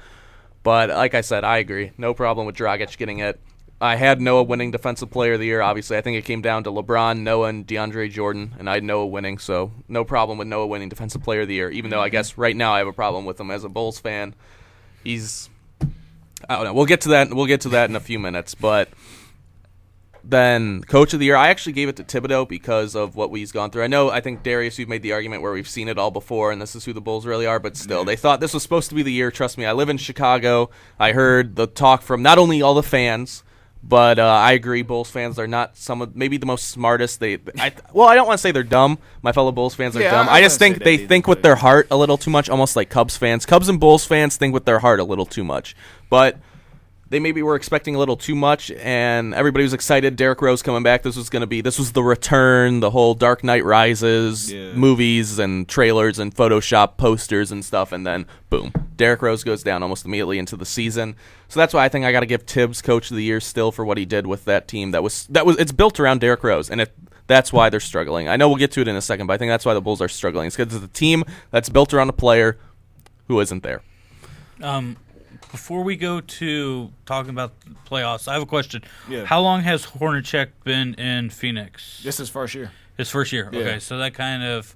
But like I said, I agree. No problem with Dragic getting it. I had Noah winning Defensive Player of the Year, obviously. I think it came down to LeBron, Noah, and DeAndre Jordan, and I had Noah winning, so no problem with Noah winning Defensive Player of the Year, even though I guess right now I have a problem with him as a Bulls fan. I don't know. We'll get to that in a few minutes, but then Coach of the Year, I actually gave it to Thibodeau because of what we've gone through. I think, Darius, you've made the argument where we've seen it all before, and this is who the Bulls really are, but still, they thought this was supposed to be the year. Trust me, I live in Chicago. I heard the talk from not only all the fans, but I agree, Bulls fans are not maybe the most smartest. I don't want to say they're dumb. My fellow Bulls fans are dumb. I just think they think with their heart a little too much, almost like Cubs fans. Cubs and Bulls fans think with their heart a little too much. But they maybe were expecting a little too much, and everybody was excited. Derrick Rose coming back. This was the return, the whole Dark Knight Rises movies and trailers and Photoshop posters and stuff, and then boom, Derrick Rose goes down almost immediately into the season. So that's why I think I got to give Tibbs Coach of the Year still for what he did with that team. It's built around Derrick Rose, and that's why they're struggling. I know we'll get to it in a second, but I think that's why the Bulls are struggling. It's because it's a team that's built around a player who isn't there.
Before we go to talking about the playoffs, I have a question.
Yeah.
How long has Hornacek been in Phoenix?
This is first year.
His first year.
Yeah.
Okay, so that kind of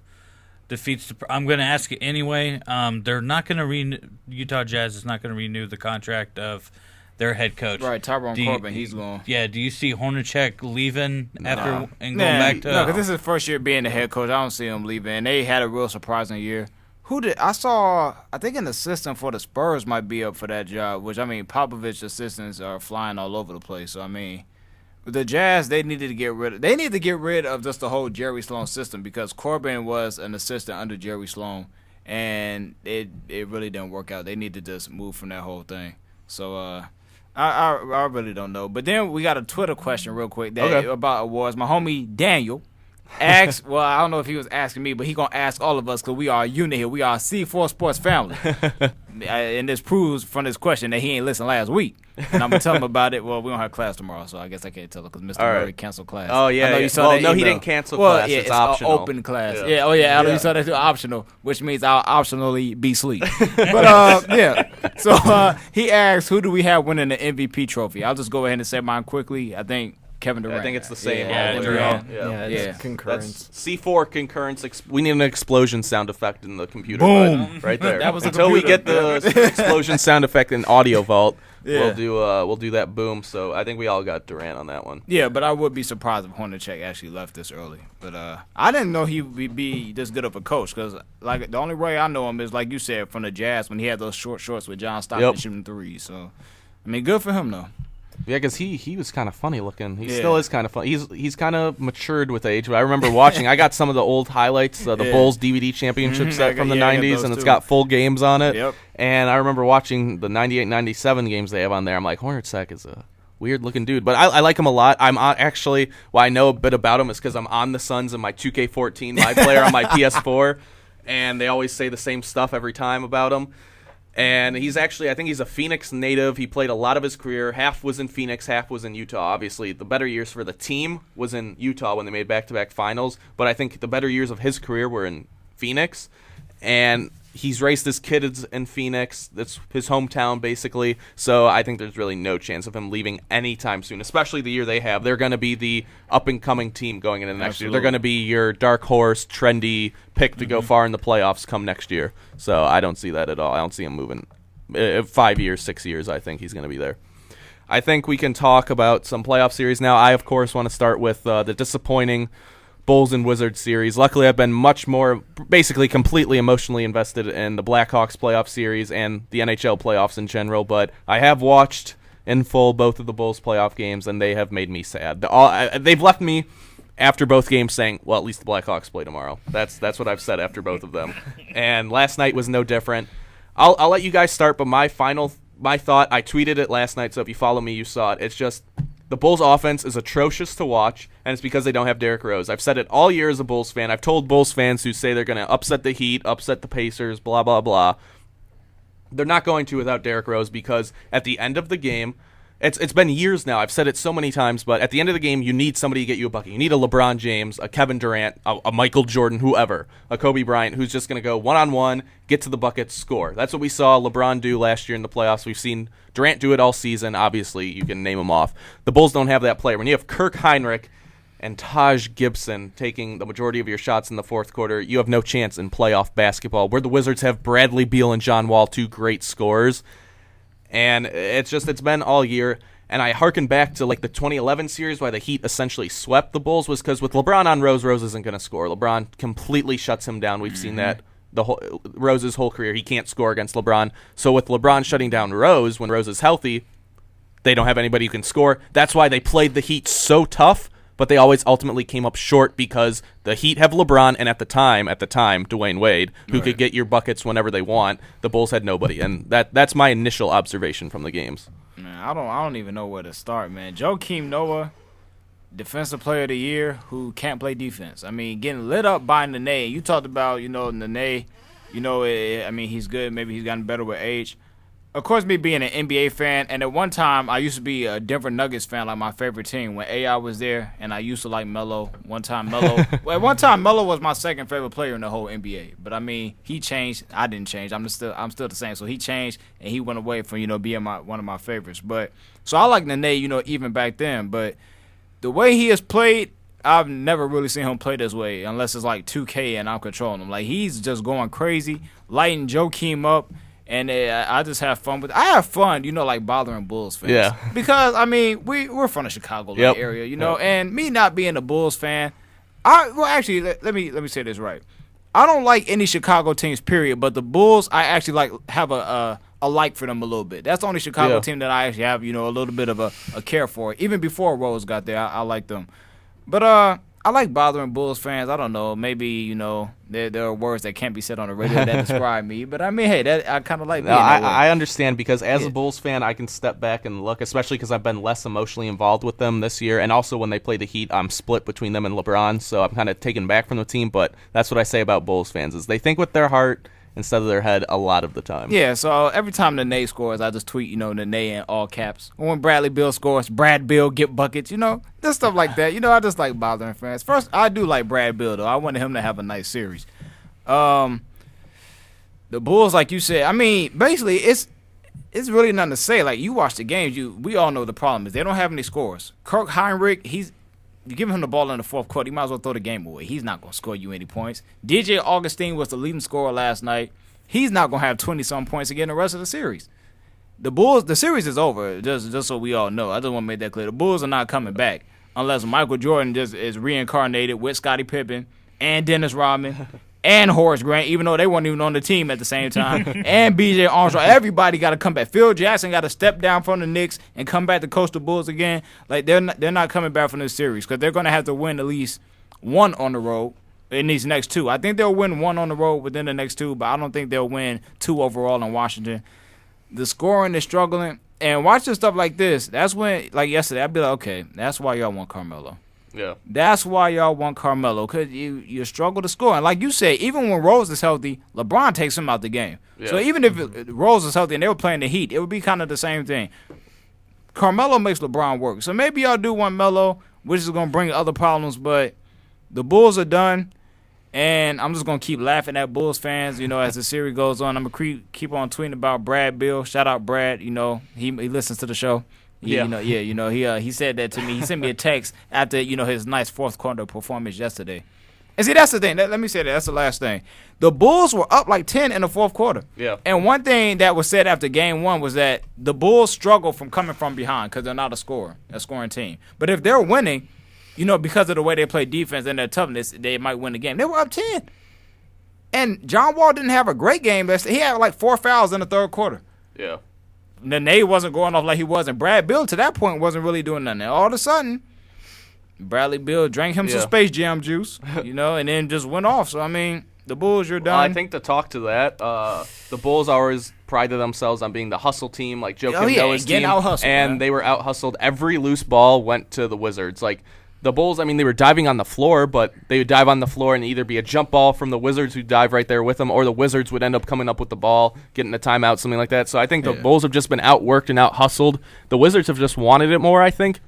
defeats I'm going to ask it anyway. They're not going to Utah Jazz is not going to renew the contract of their head coach.
Right, Tyrone Corbin, he's going.
Yeah, do you see Hornacek leaving after and going back to?
No, because this is his first year being the head coach. I don't see him leaving. And they had a real surprising year. I think an assistant for the Spurs might be up for that job, which, Popovich assistants are flying all over the place. So, the Jazz, they need to get rid of just the whole Jerry Sloan system because Corbin was an assistant under Jerry Sloan, and it really didn't work out. They need to just move from that whole thing. So, I really don't know. But then we got a Twitter question real quick about awards. My homie Daniel asked, well, I don't know if he was asking me, but he going to ask all of us because we are a unit here. We are a C4 Sports family. And this proves from this question that he ain't listened last week. And I'm going to tell him about it. Well, we don't have class tomorrow, so I guess I can't tell him because Mr. Murray canceled class.
Oh, yeah.
You saw that
no, he
email.
didn't cancel class.
Yeah,
it's optional.
Open class. Yeah. I know you saw that too, optional, which means I'll optionally be asleep. But, So he asked, who do we have winning the MVP trophy? I'll just go ahead and say mine quickly. I think Kevin Durant.
I think it's the same.
Durant.
It's concurrence.
That's C4 concurrence. We need an explosion sound effect in the computer.
Boom.
Right there.
That was
until we get the explosion sound effect in Audio Vault. We'll do that boom. So I think we all got Durant on that one.
Yeah, but I would be surprised if Hornacek actually left this early. But I didn't know he would be this good of a coach because the only way I know him is like you said from the Jazz when he had those short shorts with John Stockton shooting threes. So good for him though.
Yeah, because he was kind of funny looking. He still is kind of funny. He's kind of matured with age. But I remember watching. I got some of the old highlights, the Bulls DVD championship set from the 90s, and it's got full games on it.
Yep.
And I remember watching the 98-97 games they have on there. I'm like, Hornacek is a weird-looking dude. But I like him a lot. I know a bit about him is because I'm on the Suns in my 2K14 My Player on my PS4, and they always say the same stuff every time about him. And I think he's a Phoenix native. He played a lot of his career. Half was in Phoenix, half was in Utah. Obviously, the better years for the team was in Utah when they made back-to-back finals. But I think the better years of his career were in Phoenix. And He's raised his kids in Phoenix. That's his hometown, basically. So I think there's really no chance of him leaving anytime soon, especially the year they have. They're going to be the up-and-coming team going into next year. They're going to be your dark horse, trendy pick to go far in the playoffs come next year. So I don't see that at all. I don't see him moving. 5 years, 6 years, I think he's going to be there. I think we can talk about some playoff series now. I, of course, want to start with the disappointing Bulls and Wizards series. Luckily, I've been much more, basically completely emotionally invested in the Blackhawks playoff series and the NHL playoffs in general, but I have watched in full both of the Bulls playoff games, and they have made me sad. They've left me after both games saying, well, at least the Blackhawks play tomorrow. That's what I've said after both of them. And last night was no different. I'll let you guys start, but my thought, I tweeted it last night, so if you follow me, you saw it. It's just the Bulls' offense is atrocious to watch, and it's because they don't have Derrick Rose. I've said it all year as a Bulls fan. I've told Bulls fans who say they're going to upset the Heat, upset the Pacers, blah, blah, blah. They're not going to without Derrick Rose because at the end of the game, it's been years now. I've said it so many times, but at the end of the game, you need somebody to get you a bucket. You need a LeBron James, a Kevin Durant, a Michael Jordan, whoever, a Kobe Bryant, who's just going to go one-on-one, get to the bucket, score. That's what we saw LeBron do last year in the playoffs. We've seen Durant do it all season. Obviously, you can name them off. The Bulls don't have that player. When you have Kirk Heinrich and Taj Gibson taking the majority of your shots in the fourth quarter, you have no chance in playoff basketball, where the Wizards have Bradley Beal and John Wall, two great scorers. And it's been all year. And I harken back to like the 2011 series why the Heat essentially swept the Bulls was because with LeBron on Rose isn't going to score. LeBron completely shuts him down. We've seen that Rose's whole career. He can't score against LeBron. So with LeBron shutting down Rose, when Rose is healthy, they don't have anybody who can score. That's why they played the Heat so tough, but they always ultimately came up short because the Heat have LeBron, and at the time, Dwayne Wade, who could get your buckets whenever they want. The Bulls had nobody, and that's my initial observation from the games.
Man, I don't even know where to start, man. Joakim Noah, Defensive Player of the Year, who can't play defense. I mean, getting lit up by Nene. You talked about, Nene. He's good. Maybe he's gotten better with age. Of course, me being an NBA fan, and at one time I used to be a Denver Nuggets fan, like my favorite team when AI was there, and I used to like Melo. At one time Melo was my second favorite player in the whole NBA. But I mean, he changed. I didn't change. I'm still the same. So he changed, and he went away from being one of my favorites. But so I like Nene, even back then. But the way he has played, I've never really seen him play this way, unless it's like 2K and I'm controlling him. Like he's just going crazy, lighting Joakim up. And I just have fun with it. I have fun, like bothering Bulls fans.
Yeah.
Because, I mean, we're from the Chicago area, and me not being a Bulls fan, let me say this right. I don't like any Chicago teams, period, but the Bulls, I actually have a like for them a little bit. That's the only Chicago team that I actually have, a little bit of a care for. Even before Rose got there, I like them. But I like bothering Bulls fans. I don't know. Maybe, there are words that can't be said on the radio that describe me. But, I mean, hey, I kind of like being that way.
I understand because as a Bulls fan, I can step back and look, especially because I've been less emotionally involved with them this year. And also when they play the Heat, I'm split between them and LeBron. So I'm kind of taken back from the team. But that's what I say about Bulls fans is they think with their heart instead of their head a lot of the time.
Yeah, so every time Nene scores, I just tweet, Nene in all caps. When Bradley Beal scores, Brad Beal get buckets, just stuff like that. I just like bothering fans. First, I do like Brad Beal, though. I wanted him to have a nice series. The Bulls, like you said, I mean, basically, it's really nothing to say. Like, you watch the games, we all know the problem is they don't have any scores. Kirk Heinrich, you give him the ball in the fourth quarter, you might as well throw the game away. He's not going to score you any points. DJ Augustine was the leading scorer last night. He's not going to have 20-some points again the rest of the series. The Bulls, the series is over, just so we all know. I just want to make that clear. The Bulls are not coming back unless Michael Jordan just is reincarnated with Scottie Pippen and Dennis Rodman and Horace Grant, even though they weren't even on the team at the same time, and B.J. Armstrong. Everybody got to come back. Phil Jackson got to step down from the Knicks and come back to coach the Bulls again. Like, they're not coming back from this series because they're going to have to win at least one on the road in these next two. I think they'll win one on the road within the next two, but I don't think they'll win two overall in Washington. The scoring is struggling. And watching stuff like this, that's when, like yesterday, I'd be like, okay, that's why y'all want Carmelo.
Yeah.
That's why y'all want Carmelo, because you struggle to score. And like you said, even when Rose is healthy, LeBron takes him out the game. Yeah. So even if Rose is healthy and they were playing the Heat, it would be kind of the same thing. Carmelo makes LeBron work. So maybe y'all do want Melo, which is going to bring other problems, but the Bulls are done. And I'm just going to keep laughing at Bulls fans, as the series goes on. I'm going to keep on tweeting about Brad Bill. Shout out Brad. He listens to the show. He said that to me. He sent me a text after, his nice fourth quarter performance yesterday. And see, that's the thing. Let me say that. That's the last thing. The Bulls were up like 10 in the fourth quarter.
Yeah.
And one thing that was said after game one was that the Bulls struggle from coming from behind because they're not a scoring team. But if they're winning, because of the way they play defense and their toughness, they might win the game. They were up 10. And John Wall didn't have a great game. He had like 4 fouls in the third quarter.
Yeah.
Nene wasn't going off like he was. And Brad Bill, to that point, wasn't really doing nothing. And all of a sudden, Bradley Bill drank him some Space Jam juice, and then just went off. So, I mean, the Bulls, you're done.
Well, I think to talk to that, the Bulls always prided themselves on being the hustle team, like Joe Kim Noah's team.
Out-hustled,
and
man.
They were out-hustled. Every loose ball went to the Wizards. Like, the Bulls, they were diving on the floor, but they would dive on the floor and either be a jump ball from the Wizards who dive right there with them, or the Wizards would end up coming up with the ball, getting a timeout, something like that. So I think the Bulls have just been outworked and out-hustled. The Wizards have just wanted it more, I think.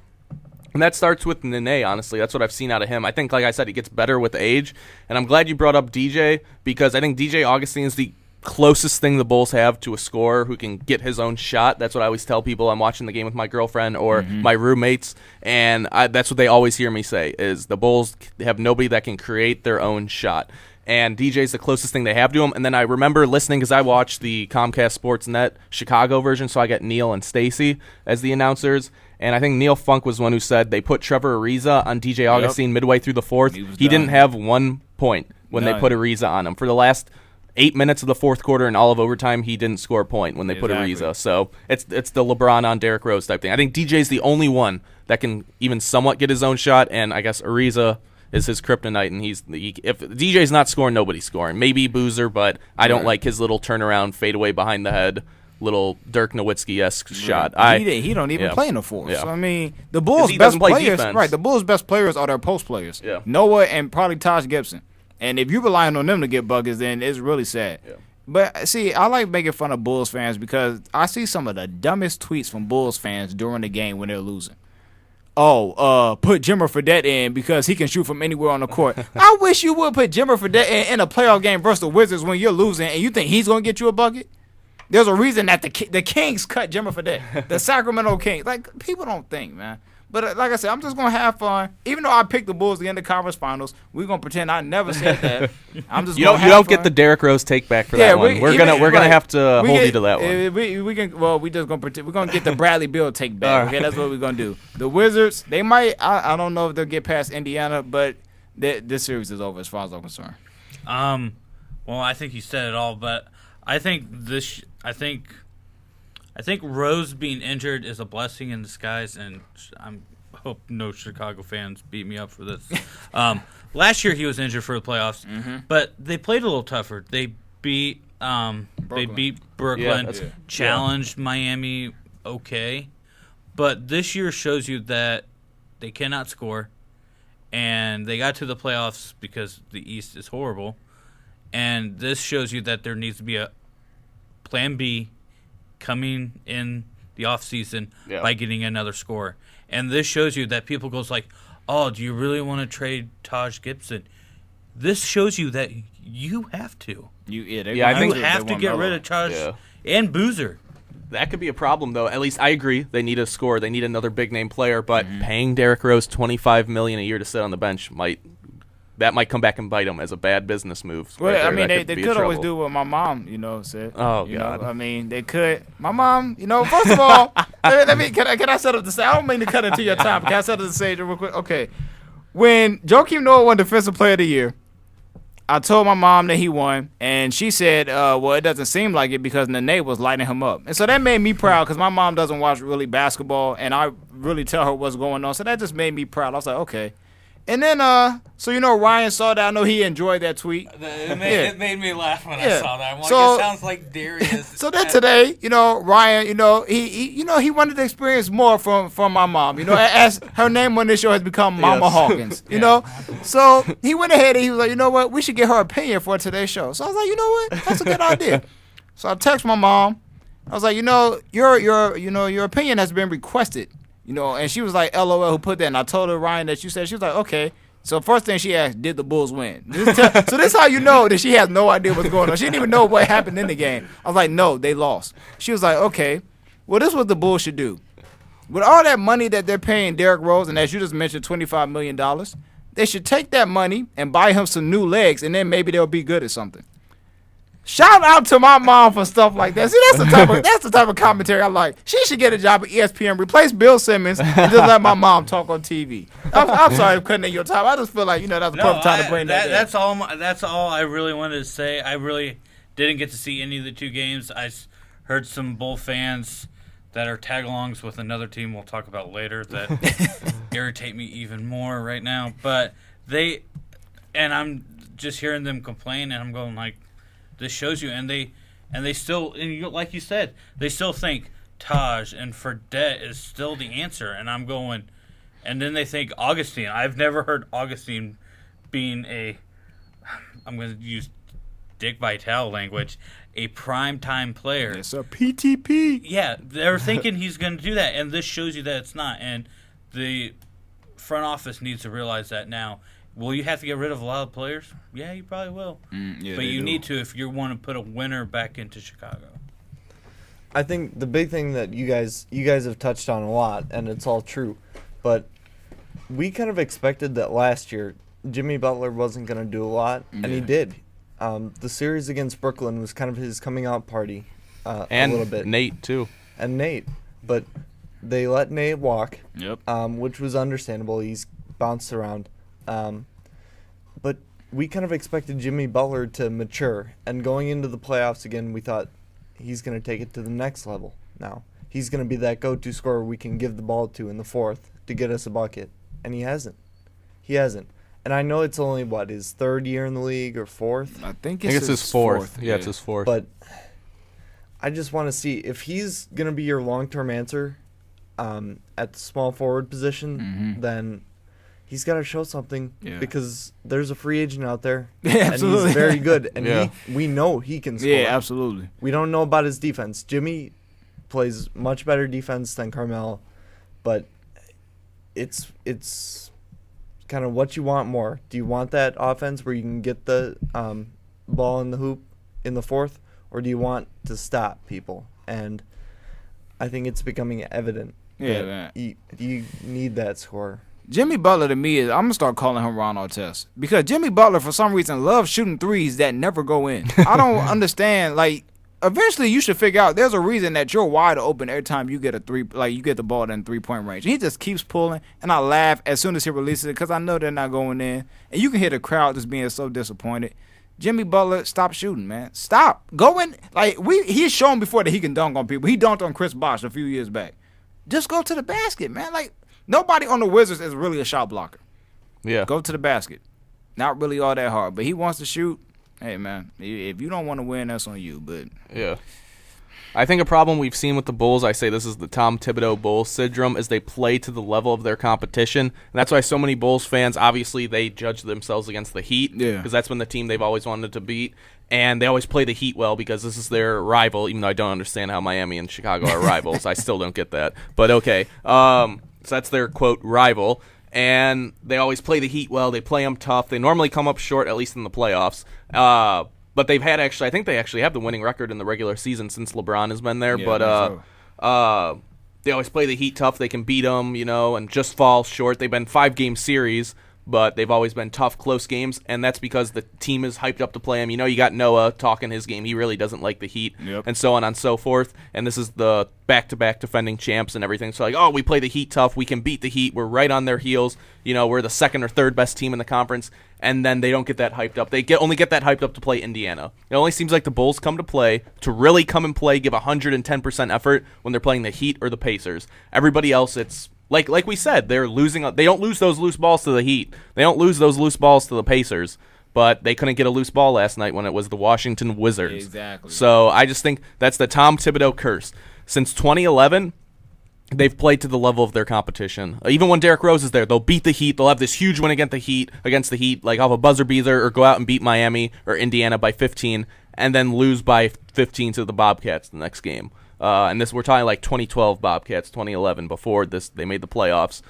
And that starts with Nene, honestly. That's what I've seen out of him. I think, like I said, he gets better with age. And I'm glad you brought up DJ, because I think DJ Augustine is the closest thing the Bulls have to a scorer who can get his own shot. That's what I always tell people. I'm watching the game with my girlfriend or my roommates, and that's what they always hear me say, is the Bulls have nobody that can create their own shot. And DJ's the closest thing they have to him. And then I remember listening, because I watched the Comcast Sportsnet Chicago version, so I got Neil and Stacy as the announcers. And I think Neil Funk was one who said they put Trevor Ariza on DJ Augustine midway through the fourth. He didn't have 1 point when they put Ariza on him. For the last 8 minutes of the fourth quarter and all of overtime, he didn't score a point when they put Ariza. So it's the LeBron on Derrick Rose type thing. I think DJ's the only one that can even somewhat get his own shot, and I guess Ariza is his kryptonite, and if DJ's not scoring, nobody's scoring. Maybe Boozer, but I don't like his little turnaround fadeaway behind the head, little Dirk Nowitzki-esque shot.
He don't even play in the fourth.
Yeah.
So, I mean, the Bulls' best players,
defense.
right? The Bulls' best players are their post players.
Yeah.
Noah and probably Taj Gibson. And if you're relying on them to get buckets, then it's really sad.
Yeah.
But, see, I like making fun of Bulls fans because I see some of the dumbest tweets from Bulls fans during the game when they're losing. Put Jimmer Fredette in because he can shoot from anywhere on the court. I wish you would put Jimmer Fredette in a playoff game versus the Wizards when you're losing and you think he's going to get you a bucket. There's a reason that the Kings cut Jimmer Fredette. The Sacramento Kings. Like, people don't think, man. But like I said, I'm just going to have fun. Even though I picked the Bulls to get the conference finals, we're going to pretend I never said that. I'm just going to have fun.
You don't get the Derrick Rose take back for that one. We're gonna have to hold you to that one.
We just going to pretend. We're going to get the Bradley Beal take back. Okay, that's what we're going to do. The Wizards, they might, I don't know if they'll get past Indiana, but this series is over as far as I'm concerned.
Well, I think you said it all, but I think Rose being injured is a blessing in disguise, and I hope no Chicago fans beat me up for this. Last year he was injured for the playoffs, but they played a little tougher. They beat Brooklyn, challenged Miami, okay, but this year shows you that they cannot score, and they got to the playoffs because the East is horrible, and this shows you that there needs to be a Plan B coming in the offseason by getting another scorer. And this shows you that people goes like, oh, do you really want to trade Taj Gibson? This shows you that you have to.
I think
you have to get rid of Taj and Boozer.
That could be a problem, though. At least I agree. They need a scorer. They need another big-name player. But paying Derrick Rose $25 million a year to sit on the bench might come back and bite them as a bad business move.
Well, right, I mean, they could always do what my mom, said.
Oh, God.
I mean, they could. My mom, first of all, can I set up the stage? I don't mean to cut into your time. Can I set up the stage real quick? Okay. When Joakim Noah won Defensive Player of the Year, I told my mom that he won, and she said, well, it doesn't seem like it because Nene was lighting him up. And so that made me proud because my mom doesn't watch really basketball, and I really tell her what's going on. So that just made me proud. I was like, okay. And then, Ryan saw that. I know he enjoyed that tweet.
It made me laugh when I saw that. I'm like,
it
sounds like Darius.
So then today, Ryan, he wanted to experience more from my mom. As her name on this show has become Mama Hawkins. So he went ahead and he was like, you know what, we should get her opinion for today's show. So I was like, you know what, that's a good idea. So I text my mom. I was like, your opinion has been requested. And she was like, LOL, who put that? And I told her, Ryan, that she was like, okay, So first thing she asked, did the Bulls win? So this is how you know that she has no idea what's going on. She didn't even know what happened in the game. I was like, no, they lost. She was like, okay, well, this is what the Bulls should do. With all that money that they're paying Derrick Rose, and as you just mentioned, $25 million, they should take that money and buy him some new legs, and then maybe they'll be good at something. Shout out to my mom for stuff like that. See, that's the type of commentary I like. She should get a job at ESPN, replace Bill Simmons, and just let my mom talk on TV. I'm sorry for cutting in your time. I just feel like that's the perfect time to bring that.
That's all. That's all I really wanted to say. I really didn't get to see any of the two games. I heard some Bull fans that are tag-alongs with another team we'll talk about later that irritate me even more right now. But I'm just hearing them complain, and I'm going like, this shows you, and they still, like you said, they still think Taj and Fredette is still the answer, and I'm going, and then they think Augustine. I've never heard Augustine being I'm going to use Dick Vitale language, a primetime player.
It's a PTP.
Yeah, they're thinking he's going to do that, and this shows you that it's not, and the front office needs to realize that now. Will you have to get rid of a lot of players? Yeah, you probably will. But you need to if you want to put a winner back into Chicago.
I think the big thing that you guys have touched on a lot, and it's all true, but we kind of expected that last year Jimmy Butler wasn't going to do a lot, and he did. The series against Brooklyn was kind of his coming out party a little bit.
And Nate, too.
And Nate. But they let Nate walk,
Yep.
Which was understandable. He's bounced around. But we kind of expected Jimmy Butler to mature, and going into the playoffs again, we thought he's going to take it to the next level now. He's going to be that go-to scorer we can give the ball to in the fourth to get us a bucket, and he hasn't. And I know it's only, his third year in the league or fourth?
I think it's
his fourth. Yeah, it's his fourth.
But I just want to see if he's going to be your long-term answer at the small forward position, then he's got to show something because there's a free agent out there, and he's very good, and we know he can score.
Yeah, absolutely.
We don't know about his defense. Jimmy plays much better defense than Carmelo, but it's kind of what you want more. Do you want that offense where you can get the ball in the hoop in the fourth, or do you want to stop people? And I think it's becoming evident that you need that score.
Jimmy Butler to me I'm gonna start calling him Ron Artest, because Jimmy Butler for some reason loves shooting threes that never go in. I don't understand. Like, eventually you should figure out there's a reason that you're wide open every time you get a three, like you get the ball in 3-point range. And he just keeps pulling, and I laugh as soon as he releases it because I know they're not going in, and you can hear the crowd just being so disappointed. Jimmy Butler, stop shooting, man. Stop. Go in. Like, he's shown before that he can dunk on people. He dunked on Chris Bosh a few years back. Just go to the basket, man. Like, nobody on the Wizards is really a shot blocker.
Yeah.
Go to the basket. Not really all that hard, but he wants to shoot. Hey, man, if you don't want to win, that's on you. But
yeah. I think a problem we've seen with the Bulls, I say this is the Tom Thibodeau Bulls syndrome, is they play to the level of their competition. And that's why so many Bulls fans, obviously, they judge themselves against the Heat.
Yeah.
Because that's been the team they've always wanted to beat. And they always play the Heat well because this is their rival, even though I don't understand how Miami and Chicago are rivals. I still don't get that. But okay. So that's their, quote, rival. And they always play the Heat well. They play them tough. They normally come up short, at least in the playoffs. But they've had I think they actually have the winning record in the regular season since LeBron has been there.
Yeah,
but they always play the Heat tough. They can beat them, and just fall short. They've been 5-game series, but they've always been tough, close games, and that's because the team is hyped up to play them. You got Noah talking his game. He really doesn't like the Heat, and so on and so forth. And this is the back-to-back defending champs and everything. So, we play the Heat tough. We can beat the Heat. We're right on their heels. We're the second or third best team in the conference. And then they don't get that hyped up. They only get that hyped up to play Indiana. It only seems like the Bulls come to play, to really come and play, give 110% effort when they're playing the Heat or the Pacers. Everybody else, it's like we said, they're losing. They don't lose those loose balls to the Heat. They don't lose those loose balls to the Pacers. But they couldn't get a loose ball last night when it was the Washington Wizards.
Exactly.
So I just think that's the Tom Thibodeau curse. Since 2011, they've played to the level of their competition. Even when Derrick Rose is there, they'll beat the Heat. They'll have this huge win against the Heat, like off a buzzer beater, or go out and beat Miami or Indiana by 15, and then lose by 15 to the Bobcats the next game. And we're talking like 2012 Bobcats, 2011 before this they made the playoffs.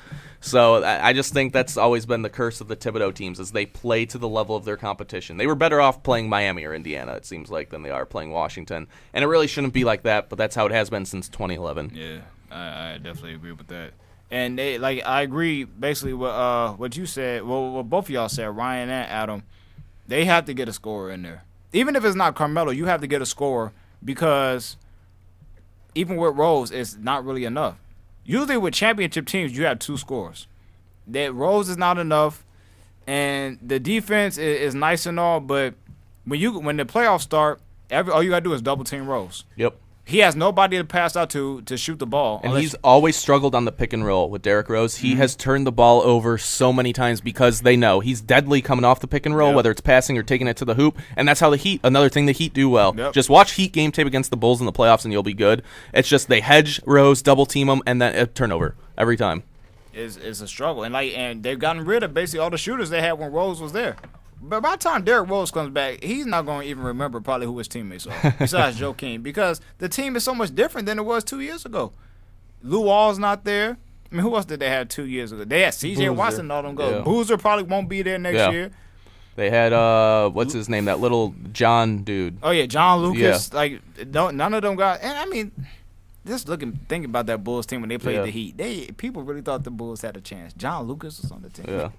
So I just think that's always been the curse of the Thibodeau teams, is they play to the level of their competition. They were better off playing Miami or Indiana, it seems like, than they are playing Washington. And it really shouldn't be like that, but that's how it has been since 2011.
Yeah, I definitely agree with that. And I agree basically with what you said. Well, what both of y'all said, Ryan and Adam. They have to get a scorer in there. Even if it's not Carmelo, you have to get a scorer, because even with Rose, it's not really enough. Usually with championship teams, you have 2 scorers. That Rose is not enough, and the defense is nice and all, but when the playoffs start, all you got to do is double team Rose.
Yep.
He has nobody to pass out to shoot the ball.
And he's always struggled on the pick and roll with Derrick Rose. He has turned the ball over so many times because they know he's deadly coming off the pick and roll, whether it's passing or taking it to the hoop. And that's how the Heat, another thing the Heat do well.
Yep.
Just watch Heat game tape against the Bulls in the playoffs and you'll be good. It's just they hedge Rose, double team him, and then turnover every time.
It's a struggle. And they've gotten rid of basically all the shooters they had when Rose was there. But by the time Derrick Rose comes back, he's not going to even remember probably who his teammates are, besides Joakim, because the team is so much different than it was 2 years ago. Lou Wall's not there. I mean, who else did they have 2 years ago? They had C.J. Watson and all them go.
Yeah.
Boozer probably won't be there next year.
They had, what's his name, that little John dude.
Oh, yeah, John Lucas.
Yeah.
None of them got – and, I mean – just thinking about that Bulls team when they played the Heat, people really thought the Bulls had a chance. John Lucas was on the team.
Yeah.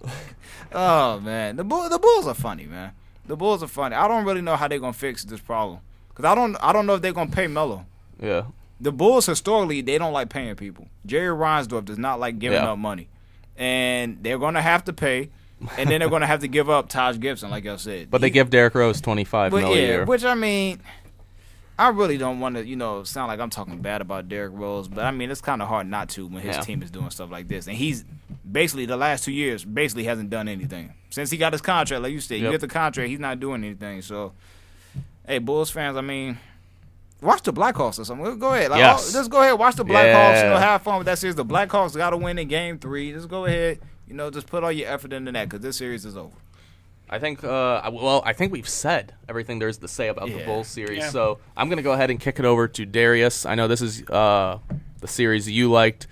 Oh, man. The Bulls are funny, man. The Bulls are funny. I don't really know how they're going to fix this problem, because I don't know if they're going to pay Melo.
Yeah.
The Bulls, historically, they don't like paying people. Jerry Reinsdorf does not like giving up money. And they're going to have to pay, and then they're going to have to give up Taj Gibson, like I said.
But they give Derrick Rose $25 million a year.
Which, I mean, I really don't want to, sound like I'm talking bad about Derrick Rose, but I mean, it's kind of hard not to when his team is doing stuff like this. And he's basically, the last 2 years, hasn't done anything. Since he got his contract, like you said, you get the contract, he's not doing anything. So, hey, Bulls fans, I mean, watch the Blackhawks or something. Go ahead. Just go ahead, watch the Blackhawks, have fun with that series. The Blackhawks got to win in Game 3. Just go ahead, just put all your effort into that, because this series is over.
I think I think we've said everything there is to say about the Bulls series. So I'm going to go ahead and kick it over to Darius. I know this is the series you liked,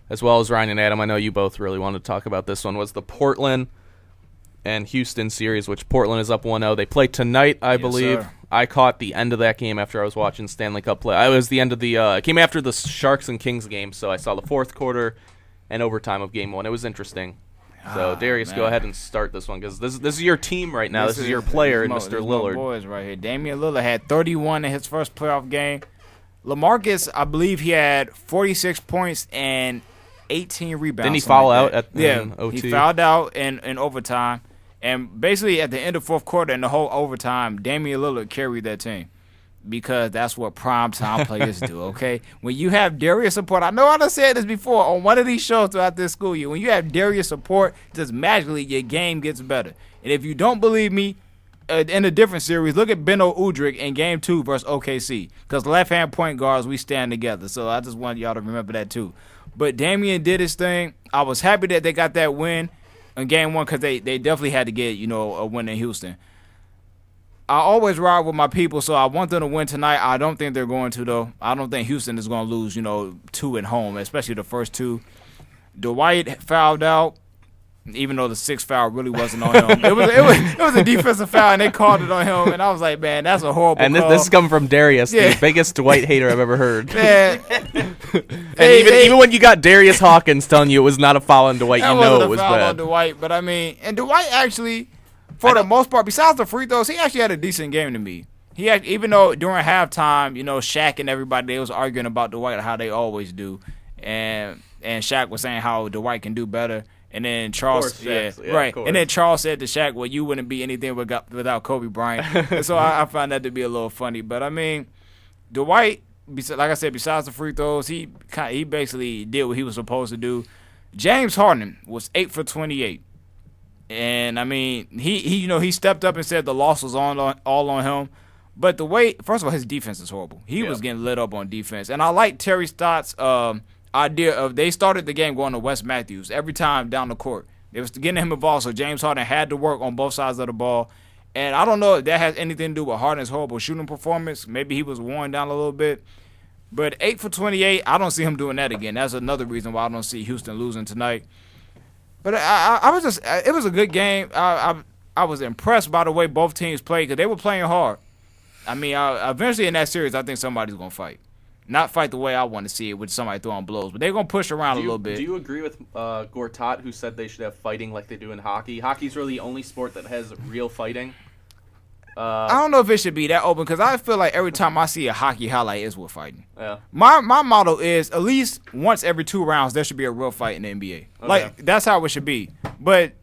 as well as Ryan and Adam. I know you both really wanted to talk about this one. Was the Portland and Houston series, which Portland is up 1-0. They play tonight, I believe.
Sir.
I caught the end of that game after I was watching Stanley Cup play. I was the end of the it came after the Sharks and Kings game, so I saw the fourth quarter and overtime of Game 1. It was interesting. So, Darius, go ahead and start this one, because this is your team right now. This is your player, Mr. Lillard.
Boys right here. Damian Lillard had 31 in his first playoff game. LaMarcus, I believe he had 46 points and 18 rebounds.
Didn't he foul out at OT?
He fouled out in overtime. And basically, at the end of fourth quarter and the whole overtime, Damian Lillard carried that team, because that's what primetime players do, okay? When you have Darius support, I know I done said this before on one of these shows throughout this school year, when you have Darius support, just magically your game gets better. And if you don't believe me, in a different series, look at Beno Udrih in Game 2 versus OKC, because left-hand point guards, we stand together. So I just want y'all to remember that too. But Damian did his thing. I was happy that they got that win in Game 1, because they definitely had to get, a win in Houston. I always ride with my people, so I want them to win tonight. I don't think they're going to, though. I don't think Houston is going to lose, 2 at home, especially the first 2. Dwight fouled out, even though the 6th foul really wasn't on him. It was a defensive foul, and they called it on him, and I was like, man, that's a horrible call.
And this is coming from Darius, the biggest Dwight hater I've ever heard.
Man.
And even when you got Darius Hawkins telling you it was not a foul on Dwight, you know it was
bad. Foul
bad.
on Dwight, but I mean, and Dwight actually, for the most part, besides the free throws, he actually had a decent game to me. Even though during halftime, Shaq and everybody, they was arguing about Dwight, how they always do, and Shaq was saying how Dwight can do better. And then Charles, and then Charles said to Shaq, "Well, you wouldn't be anything without Kobe Bryant." And so I found that to be a little funny. But I mean, Dwight, like I said, besides the free throws, he basically did what he was supposed to do. James Harden was 8 for 28, and I mean, he stepped up and said the loss was all on him. But first of all, his defense is horrible. He was getting lit up on defense, and I like Terry Stott's idea of they started the game going to Wes Matthews every time down the court. It was getting him involved, so James Harden had to work on both sides of the ball. And I don't know if that has anything to do with Harden's horrible shooting performance. Maybe he was worn down a little bit. But 8 for 28, I don't see him doing that again. That's another reason why I don't see Houston losing tonight. But I was just it was a good game. I was impressed by the way both teams played because they were playing hard. I mean, eventually in that series, I think somebody's gonna fight. Not fight the way I want to see it with somebody throwing blows, but they're gonna push around a little bit.
Do you agree with Gortat, who said they should have fighting like they do in hockey? Hockey's really the only sport that has real fighting.
I don't know if it should be that open because I feel like every time I see a hockey highlight, it's with fighting.
Yeah.
My motto is at least once every 2 rounds there should be a real fight in the NBA.
Okay.
Like that's how it should be. But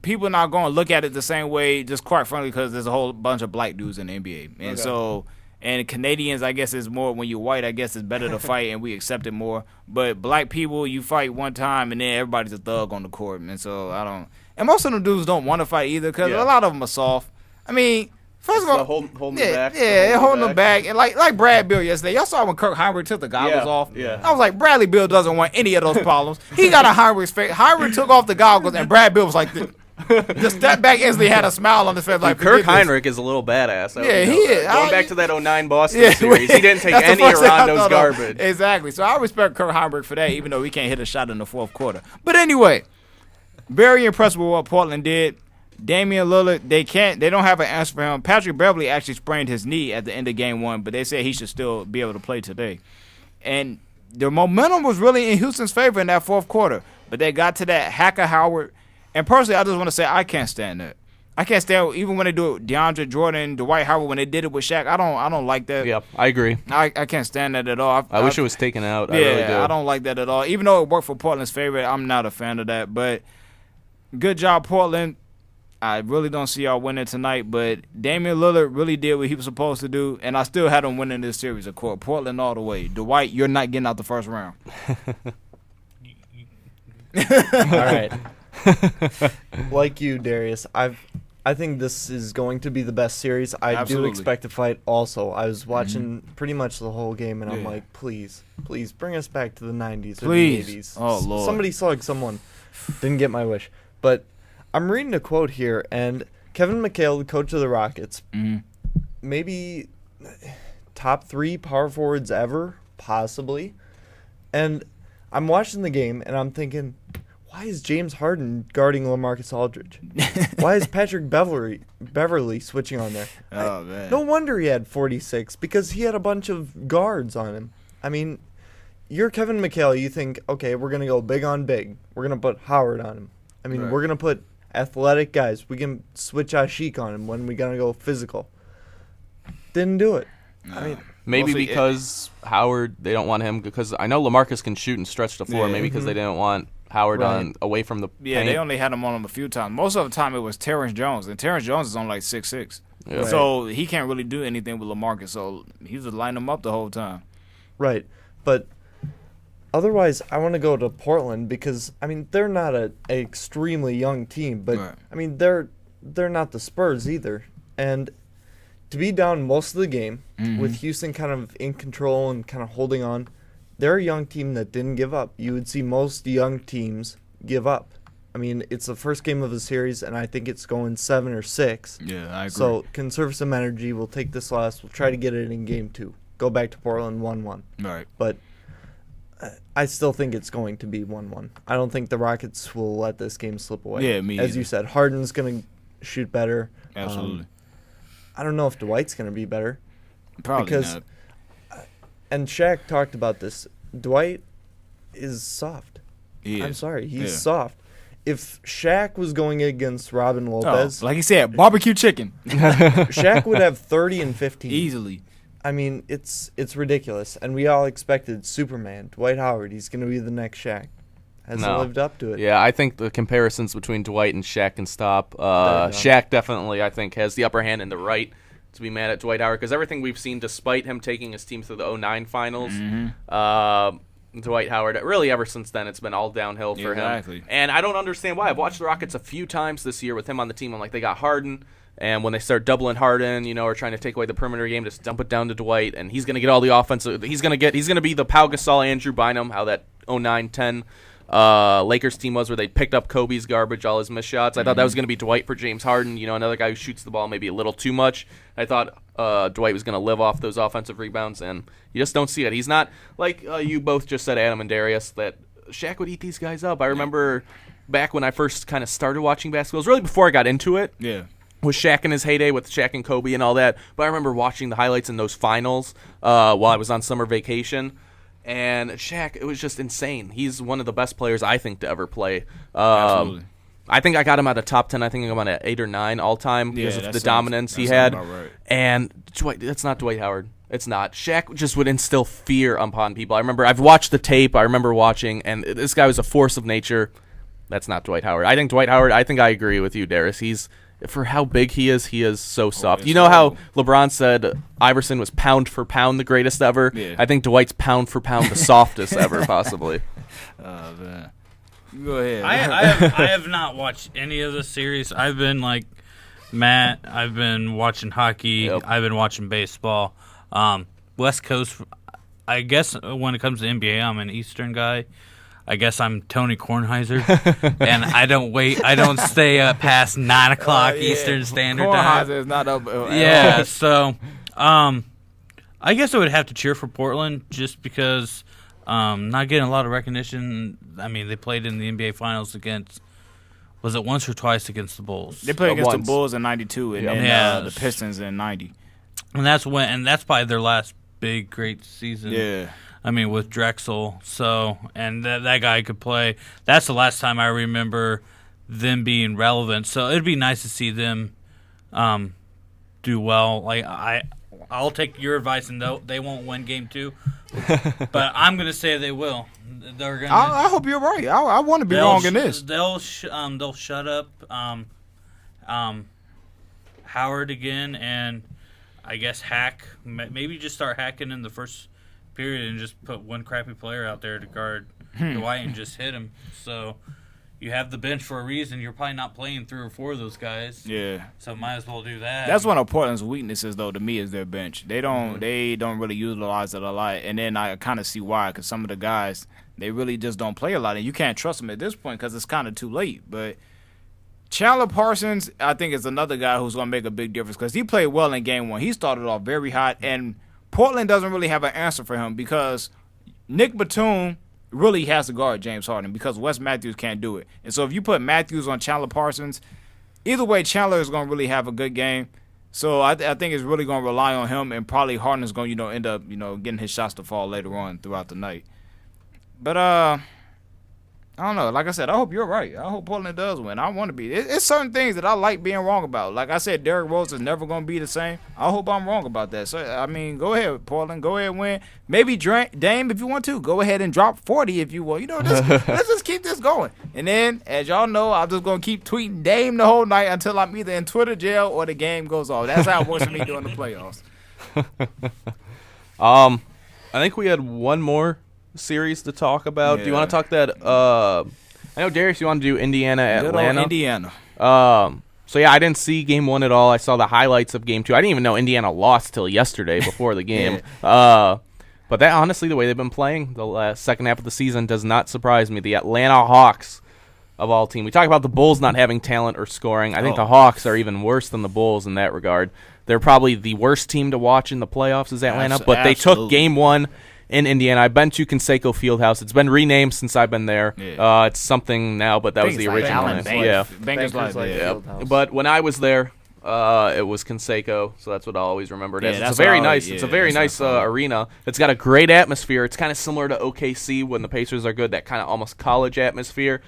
people are not going to look at it the same way, just quite frankly, because there's a whole bunch of black dudes in the NBA, and so. And Canadians, I guess, is more when you're white. I guess it's better to fight, and we accept it more. But black people, you fight one time, and then everybody's a thug on the court, and so I don't. And most of them dudes don't want to fight either, because a lot of them are soft. I mean, first of all,
holding them back.
Yeah, holding them back, and like Brad Bill yesterday. Y'all saw when Kirk Heinrich took the goggles off.
Yeah.
I was like, Bradley Bill doesn't want any of those problems. He got a Heinrich's face. Heinrich took off the goggles, and Brad Bill was like this. Just stepped back instantly, had a smile on his face. Like
Kirk Heinrich is a little badass.
Yeah, he is.
Going back to that 09 Boston series, he didn't take any of Rondo's garbage.
Exactly. So I respect Kirk Heinrich for that, even though he can't hit a shot in the fourth quarter. But anyway, very impressed with what Portland did. Damian Lillard, they don't have an answer for him. Patrick Beverley actually sprained his knee at the end of game 1, but they said he should still be able to play today. And the momentum was really in Houston's favor in that fourth quarter, but they got to that Hacker Howard. And personally, I just want to say I can't stand that. I can't stand even when they do it. DeAndre Jordan, Dwight Howard, when they did it with Shaq, I don't like that.
Yeah, I agree.
I can't stand that at all.
I wish it was taken out.
Yeah,
I really do.
I don't like that at all. Even though it worked for Portland's favor, I'm not a fan of that. But good job, Portland. I really don't see y'all winning tonight, but Damian Lillard really did what he was supposed to do, and I still had him winning this series, of course. Portland all the way. Dwight, you're not getting out the first round.
All right. Like you, Darius, I think this is going to be the best series. I
Absolutely.
do expect a fight also. I was watching pretty much the whole game, and I'm like, please bring us back to the 90s or
Please.
the 80s.
Oh, Lord.
Somebody slugged someone. Didn't get my wish. But I'm reading a quote here, and Kevin McHale, the coach of the Rockets, maybe top 3 power forwards ever, possibly. And I'm watching the game, and I'm thinking, why is James Harden guarding LaMarcus Aldridge? Why is Patrick Beverley switching on there?
Oh, man.
No wonder he had 46, because he had a bunch of guards on him. I mean, you're Kevin McHale. You think, okay, we're going to go big on big. We're going to put Howard on him. I mean, we're going to put athletic guys. We can switch Ashiq on him when we're going to go physical. Didn't do it.
No.
I mean,
maybe
mostly
because Howard, they don't want him, because I know LaMarcus can shoot and stretch the floor, maybe because they didn't want Howard on away from the paint.
They only had him on him a few times. Most of the time it was Terrence Jones, and Terrence Jones is on like 6'6".
Yeah.
So he can't really do anything with LaMarcus, so he was lining him up the whole time.
right. But otherwise, I want to go to Portland because, I mean, they're not an extremely young team, but, I mean, they're not the Spurs either. And to be down most of the game with Houston kind of in control and kind of holding on, they're a young team that didn't give up. You would see most young teams give up. I mean, it's the first game of the series, and I think it's going 7 or 6.
Yeah, I agree.
So conserve some energy. We'll take this loss. We'll try to get it in game 2. Go back to Portland 1-1.
Right.
But I still think it's going to be 1-1. I don't think the Rockets will let this game slip away.
Yeah, me
As
either.
you said, Harden's going to shoot better.
Absolutely.
I don't know if Dwight's going to be better.
Probably
because,
not.
And Shaq talked about this. Dwight is soft.
He
I'm
is.
sorry. He's
Yeah.
soft. If Shaq was going against Robin Lopez,
Like he said, barbecue chicken.
Shaq would have 30 and 15.
Easily.
I mean, it's ridiculous. And we all expected Superman, Dwight Howard. He's going to be the next Shaq. Hasn't lived up to it.
Yeah, I think the comparisons between Dwight and Shaq can stop. Shaq definitely, I think, has the upper hand and the right to be mad at Dwight Howard because everything we've seen, despite him taking his team through the 2009 finals, Dwight Howard, really ever since then, it's been all downhill for him. And I don't understand why. I've watched the Rockets a few times this year with him on the team. I'm like, they got Harden. And when they start doubling Harden, or trying to take away the perimeter game, just dump it down to Dwight, and he's going to get all the offensive. He's going to be the Pau Gasol, Andrew Bynum, how that 09-10 Lakers team was, where they picked up Kobe's garbage, all his missed shots. I thought that was going to be Dwight for James Harden, another guy who shoots the ball maybe a little too much. I thought Dwight was going to live off those offensive rebounds, and you just don't see it. He's not like you both just said, Adam and Darius, that Shaq would eat these guys up. I remember back when I first kind of started watching basketball. It was really before I got into it.
Yeah.
With Shaq in his heyday, with Shaq and Kobe and all that. But I remember watching the highlights in those finals while I was on summer vacation. And Shaq, it was just insane. He's one of the best players, I think, to ever play.
Absolutely.
I think I got him at a top 10. I think I'm on at 8 or 9 all-time because of the dominance he had.
Right.
And that's not Dwight Howard. It's not. Shaq just would instill fear upon people. I remember I've watched the tape. I remember watching, and this guy was a force of nature. That's not Dwight Howard. I think Dwight Howard, I think I agree with you, Darius. For how big he is so soft. You know how LeBron said Iverson was pound for pound the greatest ever?
Yeah.
I think Dwight's pound for pound the softest ever, possibly.
Man. Go ahead.
I have not watched any of the series. I've been like Matt. I've been watching hockey.
Yep.
I've been watching baseball. West Coast, I guess when it comes to NBA, I'm an Eastern guy. I guess I'm Tony Kornheiser, and I don't stay up past 9 o'clock Eastern Standard Time.
Kornheiser is not up.
Yeah, so I guess I would have to cheer for Portland just because not getting a lot of recognition. I mean, they played in the NBA Finals against, was it once or twice against the Bulls?
They played against
once.
the Bulls in '92 and then the Pistons in '90.
And that's probably their last big great season.
Yeah.
I mean, with Drexel, and that guy could play. That's the last time I remember them being relevant. So it'd be nice to see them do well. Like I'll take your advice, and they won't win Game 2, but I'm gonna say they will. They're gonna.
I hope you're right. I want to be wrong in this.
They'll shut up Howard again, and I guess hack. Maybe just start hacking in the first period and just put one crappy player out there to guard Dwight and just hit him. So you have the bench for a reason. You're probably not playing 3 or 4 of those guys.
Yeah.
So might as well do that.
That's one of Portland's weaknesses, though. To me, is their bench. They don't really utilize it a lot, and then I kind of see why. Because some of the guys, they really just don't play a lot, and you can't trust them at this point because it's kind of too late. But Chandler Parsons, I think, is another guy who's going to make a big difference because he played well in Game 1. He started off very hot, and Portland doesn't really have an answer for him because Nick Batum really has to guard James Harden because Wes Matthews can't do it. And so if you put Matthews on Chandler Parsons, either way, Chandler is going to really have a good game. So I think it's really going to rely on him, and probably Harden is going to end up getting his shots to fall later on throughout the night. But I don't know. Like I said, I hope you're right. I hope Portland does win. I want to be. It's certain things that I like being wrong about. Like I said, Derrick Rose is never going to be the same. I hope I'm wrong about that. So, I mean, go ahead, Portland. Go ahead and win. Maybe Dame, if you want to. Go ahead and drop 40 if you want. Let's just keep this going. And then, as y'all know, I'm just going to keep tweeting Dame the whole night until I'm either in Twitter jail or the game goes off. That's how it works for me during the playoffs.
I think we had one more series to talk about. Do you want to talk that? I know, Darius, you want to do Indiana, Atlanta.
Good old Indiana.
So yeah, I didn't see Game 1 at all. I saw the highlights of Game 2. I didn't even know Indiana lost till yesterday before the game. But that, honestly, the way they've been playing the second half of the season does not surprise me. The Atlanta Hawks, of all teams. We talk about the Bulls not having talent or scoring. I think the Hawks are even worse than the Bulls in that regard. They're probably the worst team to watch in the playoffs is Atlanta, but they took Game 1 in Indiana. I've been to Conseco Fieldhouse. It's been renamed since I've been there.
Yeah.
It's something now, but that was the original name. Yeah.
Bankers Life. Yeah.
But when I was there, it was Conseco, so that's what I always remembered as.
Yeah,
It's a very
that's
nice. It's a very nice arena. It's got a great atmosphere. It's kind of similar to OKC when the Pacers are good. That kind of almost college atmosphere.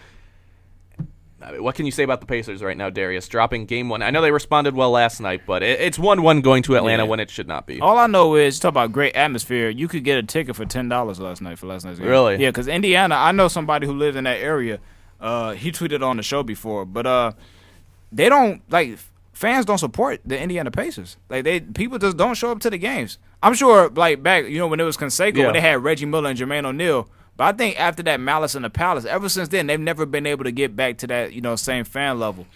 What can you say about the Pacers right now, Darius? Dropping Game 1. I know they responded well last night, but it's 1-1 going to Atlanta when it should not be.
All I know is, talk about great atmosphere, you could get a ticket for $10 last night for last night's game.
Really?
Yeah, because Indiana, I know somebody who lives in that area. He tweeted on the show before, but they don't, fans don't support the Indiana Pacers. People just don't show up to the games. I'm sure, back, when it was Conseco, when they had Reggie Miller and Jermaine O'Neal. But I think after that Malice in the Palace, ever since then, they've never been able to get back to that, same fan level.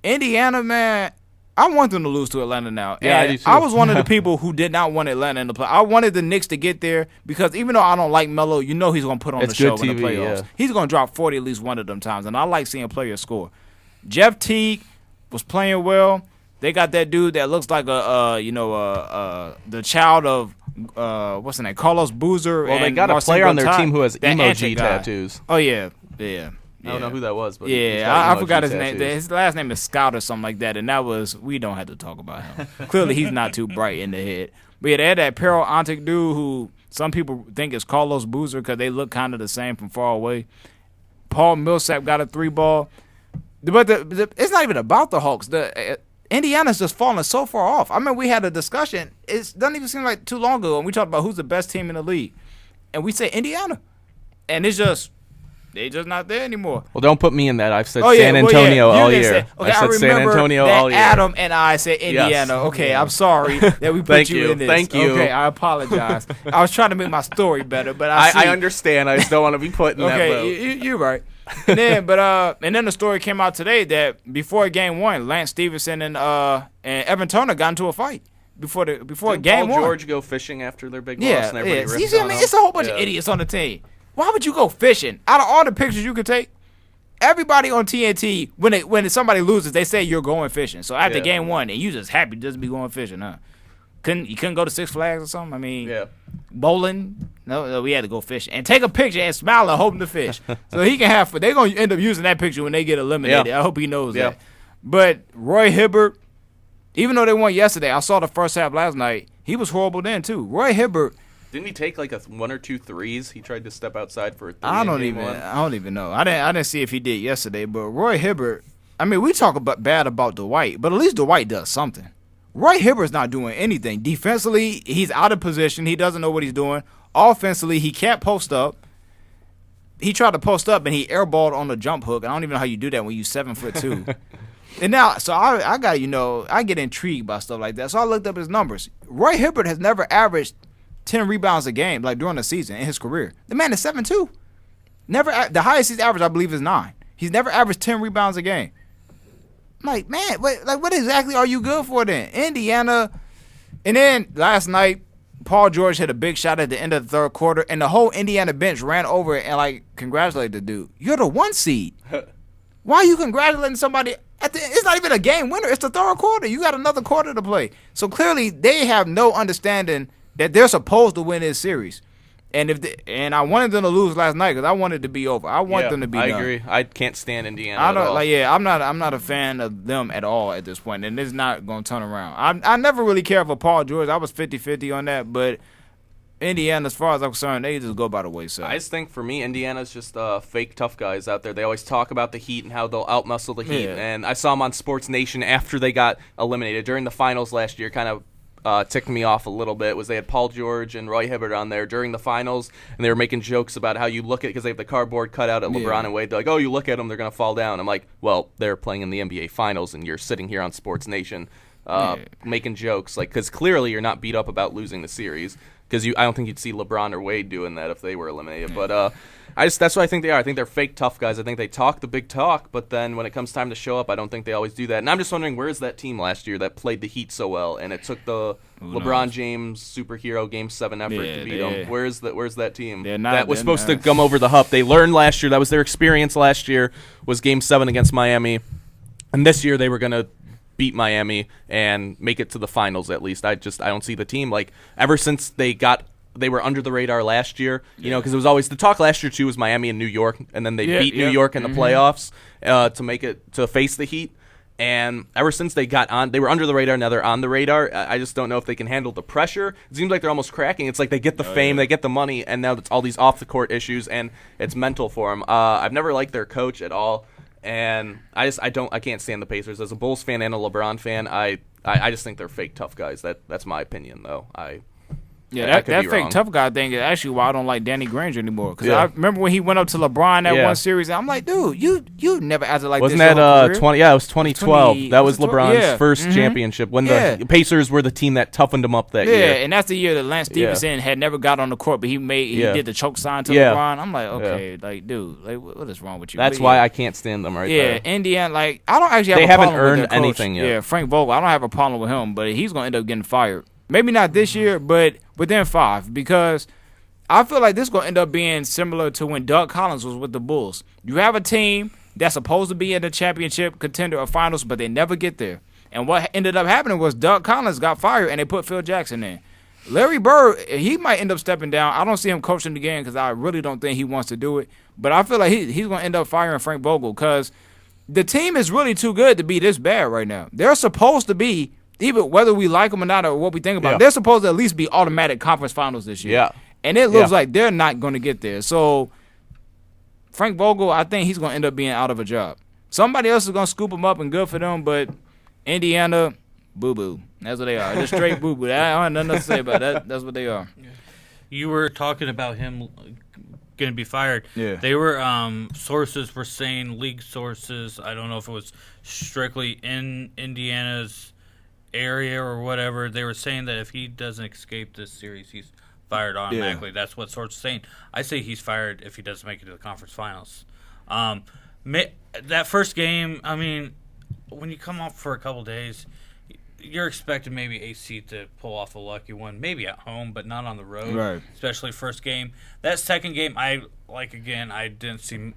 Indiana, man, I want them to lose to Atlanta now.
Yeah,
and
I do too.
I was one of the people who did not want Atlanta in the play. I wanted the Knicks to get there because even though I don't like Melo, he's going to put on
It's
the show
good
in the
TV,
playoffs.
yeah.
He's going to drop 40 at least one of them times, and I like seeing players score. Jeff Teague was playing well. They got that dude that looks like the child of what's his name, Carlos Boozer.
Well, they
and
got a
Marcin
player on their
Gortat,
team who has
that
emoji
Antic guy.
tattoos.
Oh yeah.
I don't know who that was, but
I forgot his name. His last name is Scott or something like that, and that was, we don't have to talk about him. Clearly, he's not too bright in the head. But yeah, they had that Antic dude who some people think is Carlos Boozer because they look kind of the same from far away. Paul Millsap got a 3-ball. But it's not even about the Hawks. Indiana's just falling so far off. I mean, we had a discussion. It doesn't even seem like too long ago, and we talked about who's the best team in the league. And we say Indiana. And it's just, they just not there anymore.
Well, don't put me in that. I've said San Antonio all year.
I've said San Antonio all year. Adam and I said Indiana. Yes. Okay, I'm sorry that we put you in this.
Thank you.
Okay, I apologize. I was trying to make my story better, but
I understand. I just don't want to be put in that boat.
You're right. And then the story came out today that before game 1, Lance Stevenson and Evan Turner got into a fight before game 1.
Paul George go fishing after their big loss and everybody ripped on him?
It's a whole bunch of idiots on the team. Why would you go fishing? Out of all the pictures you could take, everybody on TNT, when somebody loses, they say you're going fishing. So after game 1, and you just happy to just be going fishing, huh? You couldn't go to Six Flags or something? I mean, bowling? No, we had to go fishing. And take a picture and smile and hope to fish. So he can have, they're going to end up using that picture when they get eliminated. Yeah. I hope he knows that. But Roy Hibbert, even though they won yesterday, I saw the first half last night, he was horrible then too. Roy Hibbert.
Didn't he take like 1 or 2 threes? He tried to step outside for a 3.
I don't even know. I didn't see if he did yesterday, but Roy Hibbert, I mean, we talk bad about Dwight, but at least Dwight does something. Roy Hibbert's not doing anything. Defensively, he's out of position. He doesn't know what he's doing. Offensively, he can't post up. He tried to post up and he airballed on the jump hook. I don't even know how you do that when you're 7'2". And now, so I got, I get intrigued by stuff like that. So I looked up his numbers. Roy Hibbert has never averaged 10 rebounds a game, like during the season in his career. The man is 7'2". The highest he's averaged, I believe, is 9. He's never averaged 10 rebounds a game. I'm like, man, what exactly are you good for then? Indiana. And then last night, Paul George hit a big shot at the end of the third quarter, and the whole Indiana bench ran over and congratulated the dude. You're the 1 seed. Why are you congratulating somebody? It's not even a game winner. It's the third quarter. You got another quarter to play. So clearly, they have no understanding that they're supposed to win this series. And I wanted them to lose last night because I wanted it to be over. I want them to be done.
I agree. I can't stand Indiana at all.
I'm not a fan of them at all at this point, and it's not going to turn around. I never really cared for Paul George. I was 50-50 on that, but Indiana, as far as I'm concerned, they just go by the wayside.
I just think, for me, Indiana's just fake tough guys out there. They always talk about the Heat and how they'll outmuscle the Heat, and I saw them on Sports Nation after they got eliminated during the finals last year, kind of ticked me off a little bit. Was they had Paul George and Roy Hibbert on there during the finals, and they were making jokes about how you look at, because they have the cardboard cutout at LeBron and Wade. They're like, oh, you look at them, they're going to fall down. I'm like, well, they're playing in the NBA finals, and you're sitting here on Sports Nation making jokes, because clearly you're not beat up about losing the series, because I don't think you'd see LeBron or Wade doing that if they were eliminated. But that's what I think they are. I think they're fake tough guys. I think they talk the big talk, but then when it comes time to show up, I don't think they always do that. And I'm just wondering, where's that team last year that played the Heat so well, and it took the LeBron James superhero Game 7 effort to beat them? Where's that team that was supposed to come over the hump? They learned last year. That was their experience last year, was Game 7 against Miami. And this year they were going to beat Miami and make it to the finals at least. I don't see the team. Ever since they were under the radar last year, because it was always the talk last year too was Miami and New York, and then they beat New York in the playoffs to face the Heat. And ever since they got on, they were under the radar. Now they're on the radar. I just don't know if they can handle the pressure. It seems like they're almost cracking. It's like they get the fame, they get the money, and now it's all these off the court issues, and it's mental for them. I've never liked their coach at all, and I can't stand the Pacers. As a Bulls fan and a LeBron fan, I just think they're fake tough guys. That's my opinion, though.
That fake tough guy thing is actually why I don't like Danny Granger anymore. Because I remember when he went up to LeBron that one series, and I'm like, dude, you never acted like
Wasn't
this.
Wasn't that 20? Yeah, it was 2012. That was LeBron's first championship when the Pacers were the team that toughened him up that year.
Yeah, and that's the year that Lance Stevenson had never got on the court, but he did the choke sign to LeBron. I'm like, okay, dude, what is wrong with you?
That's why I can't stand them there.
Yeah, Indiana, I don't actually have a problem with their coach. They haven't earned anything yet. Yeah, Frank Vogel, I don't have a problem with him, but he's going to end up getting fired. Maybe not this year, but within 5, because I feel like this is going to end up being similar to when Doug Collins was with the Bulls. You have a team that's supposed to be in the championship contender or finals, but they never get there. And what ended up happening was Doug Collins got fired, and they put Phil Jackson in. Larry Bird, he might end up stepping down. I don't see him coaching the game because I really don't think he wants to do it. But I feel like he's going to end up firing Frank Vogel because the team is really too good to be this bad right now. They're supposed to be, even whether we like them or not or what we think about them, they're supposed to at least be automatic conference finals this year.
Yeah.
And it looks like they're not going to get there. So Frank Vogel, I think he's going to end up being out of a job. Somebody else is going to scoop him up and good for them, but Indiana, boo-boo. That's what they are. Just straight boo-boo. I don't have nothing else to say about that. That's what they are.
You were talking about him going to be fired.
Yeah.
They were sources were saying, league sources, I don't know if it was strictly in Indiana's area or whatever, they were saying that if he doesn't escape this series, he's fired automatically. That's what sources are saying. I say he's fired if he doesn't make it to the conference finals. That first game, I mean, when you come off for a couple days, you're expecting maybe AC to pull off a lucky one, maybe at home, but not on the road,
Right.
Especially first game. That second game, I didn't see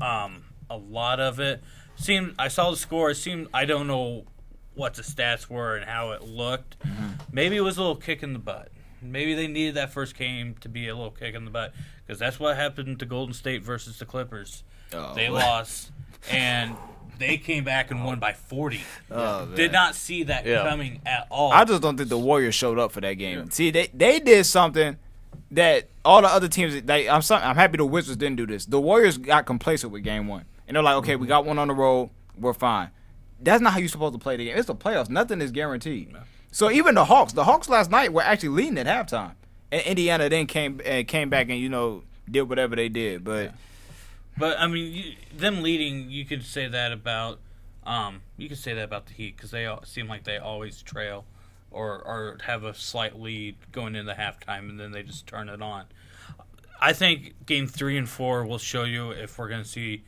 a lot of it. I saw the score. It seemed, I don't know what the stats were and how it looked.
Mm-hmm.
Maybe it was a little kick in the butt. Maybe they needed that first game to be a little kick in the butt because that's what happened to Golden State versus the Clippers. They lost, and they came back and won by 40. Did not see that coming at all.
I just don't think the Warriors showed up for that game. Yeah. See, they did something that all the other teams. I'm happy the Wizards didn't do this. The Warriors got complacent with game one, and they're like, okay, we got one on the road, we're fine. That's not how you're supposed to play the game. It's the playoffs. Nothing is guaranteed. No. So even the Hawks last night were actually leading at halftime, and Indiana then came back and did whatever they did, but. Yeah.
But I mean, them leading, you could say that about the Heat because they seem like they always trail, or have a slight lead going into halftime, and then they just turn it on. I think Game 3 and 4 will show you if we're going to see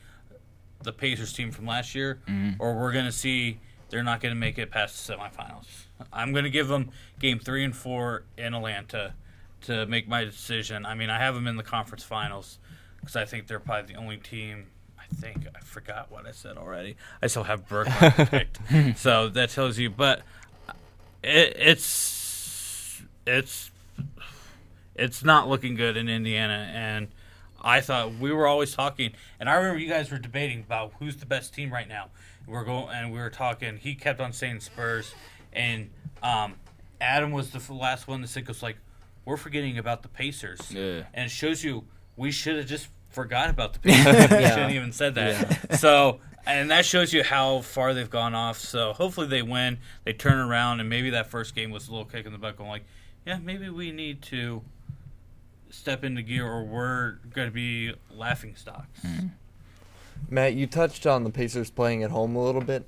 the Pacers team from last year, or we're going to see they're not going to make it past the semifinals. I'm going to give them Game 3 and 4 in Atlanta to make my decision. I mean, I have them in the conference finals. Because I think they're probably the only team. I forgot what I said already. I still have Brooklyn picked, so that tells you. But it's not looking good in Indiana, and I thought we were always talking. And I remember you guys were debating about who's the best team right now. We were talking. He kept on saying Spurs, and Adam was the last one that said, "Goes like we're forgetting about the Pacers," and it shows you. We should have just forgot about the Pacers. We shouldn't have even said that. Yeah. So, and that shows you how far they've gone off. So, hopefully they win, they turn around, and maybe that first game was a little kick in the butt going like, yeah, maybe we need to step into gear or we're going to be laughing stocks. Mm-hmm.
Matt, you touched on the Pacers playing at home a little bit.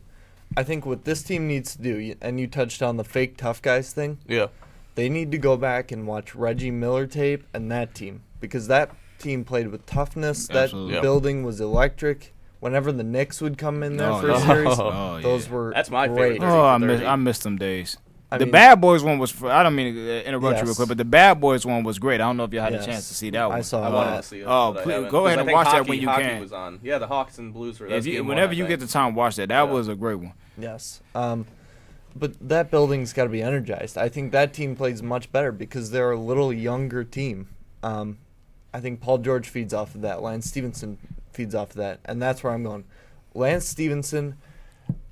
I think what this team needs to do, and you touched on the fake tough guys thing.
Yeah.
They need to go back and watch Reggie Miller tape and that team because that team played with toughness.
Absolutely.
That building was electric. Whenever the Knicks would come in there for a series, those were
That's my
great.
favorite.
I missed them days. The Bad Boys one was. I don't mean to interrupt you real quick, but the Bad Boys one was great. I don't know if you had a chance to see that one.
I saw.
I wanted to see it.
Oh, please go ahead and watch that when you can.
Was on. Yeah, the Hawks and Blues were.
Whenever you get the time, watch that. That was a great one.
Yes. But that building's got to be energized. I think that team plays much better because they're a little younger team. I think Paul George feeds off of that. Lance Stevenson feeds off of that. And that's where I'm going. Lance Stevenson,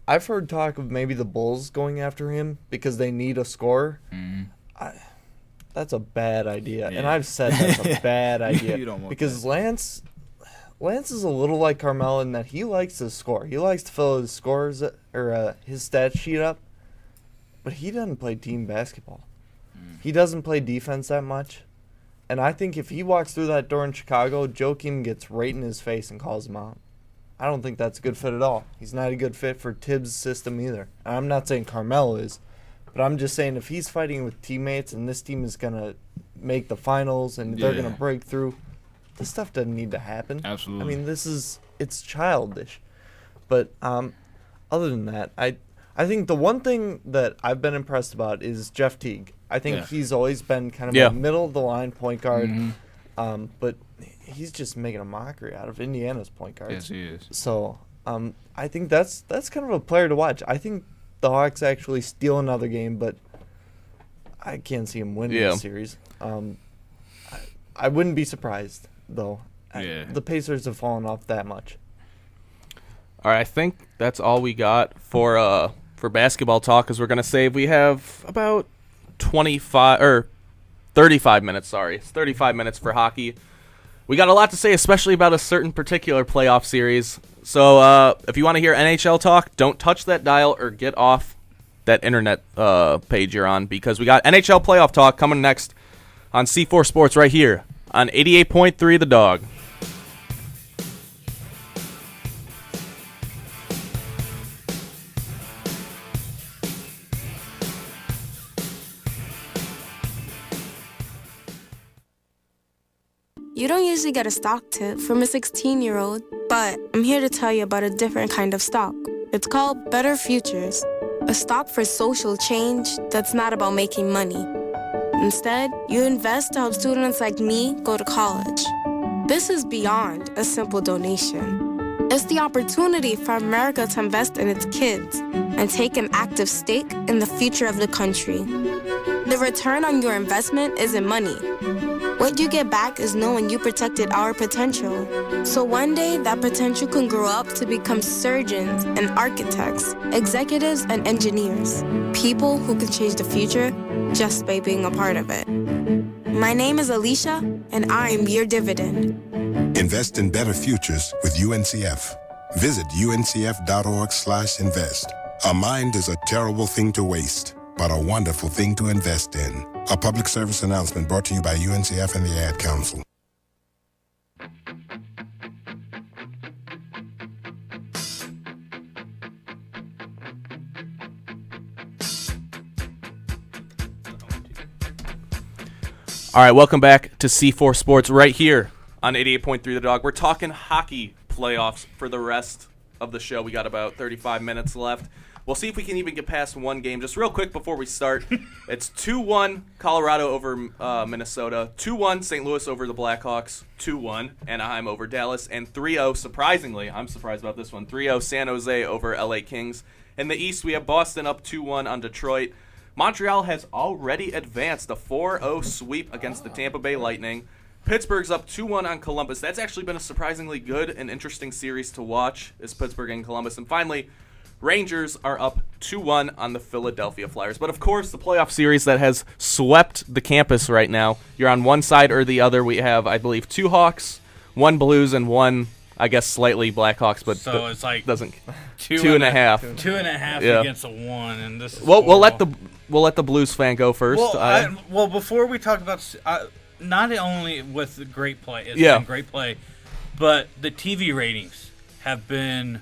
I've heard talk of maybe the Bulls going after him because they need a scorer. Mm-hmm. That's a bad idea. Yeah. And I've said that's a bad idea.
You don't want
because
that.
Lance is a little like Carmelo in that he likes to score. He likes to fill his scores or his stat sheet up. But he doesn't play team basketball. He doesn't play defense that much. And I think if he walks through that door in Chicago, Joakim gets right in his face and calls him out. I don't think that's a good fit at all. He's not a good fit for Tibbs' system either. And I'm not saying Carmelo is, but I'm just saying if he's fighting with teammates and this team is going to make the finals and they're going to break through, this stuff doesn't need to happen.
Absolutely.
I mean, it's childish. But other than that, I think the one thing that I've been impressed about is Jeff Teague. I think he's always been kind of a middle-of-the-line point guard, but he's just making a mockery out of Indiana's point guards.
Yes, he is.
So I think that's kind of a player to watch. I think the Hawks actually steal another game, but I can't see him winning
Yeah.
the series. I wouldn't be surprised, though.
Yeah.
The Pacers have fallen off that much.
All right, I think that's all we got for basketball talk, because we're going to save. We have about 35 minutes, sorry. It's 35 minutes for hockey. We got a lot to say, especially about a certain particular playoff series. So if you want to hear NHL talk, don't touch that dial or get off that internet page you're on, because we got NHL playoff talk coming next on C4 Sports right here on 88.3 The Dog.
You don't usually get a stock tip from a 16-year-old, but I'm here to tell you about a different kind of stock. It's called Better Futures, a stock for social change that's not about making money. Instead, you invest to help students like me go to college. This is beyond a simple donation. It's the opportunity for America to invest in its kids and take an active stake in the future of the country. The return on your investment isn't money. What you get back is knowing you protected our potential. So one day, that potential can grow up to become surgeons and architects, executives and engineers, people who can change the future just by being a part of it. My name is Alicia, and I'm your dividend.
Invest in better futures with UNCF. Visit uncf.org/invest. A mind is a terrible thing to waste, but a wonderful thing to invest in. A public service announcement brought to you by UNCF and the Ad Council.
All right, welcome back to C4 Sports right here on 88.3 The Dog. We're talking hockey playoffs for the rest of the show. We got about 35 minutes left. We'll see if we can even get past one game. Just real quick before we start, it's 2-1 Colorado over Minnesota, 2-1 St. Louis over the Blackhawks, 2-1 Anaheim over Dallas, and 3-0, surprisingly, I'm surprised about this one, 3-0 San Jose over LA Kings. In the East, we have Boston up 2-1 on Detroit. Montreal has already advanced a 4-0 sweep against the Tampa Bay Lightning. Pittsburgh's up 2-1 on Columbus. That's actually been a surprisingly good and interesting series to watch, is Pittsburgh and Columbus. And finally, Rangers are up 2-1 on the Philadelphia Flyers. But, of course, the playoff series that has swept the campus right now, you're on one side or the other. We have, I believe, 2 Hawks, 1 Blues, and 1, I guess, slightly Blackhawks. But
so it's like
doesn't
two and a half.
2.5
Yeah. Against a 1, and this is
we'll let the Blues fan go first.
Well, before we talk about not only with the great play, it's been great play, but the TV ratings have been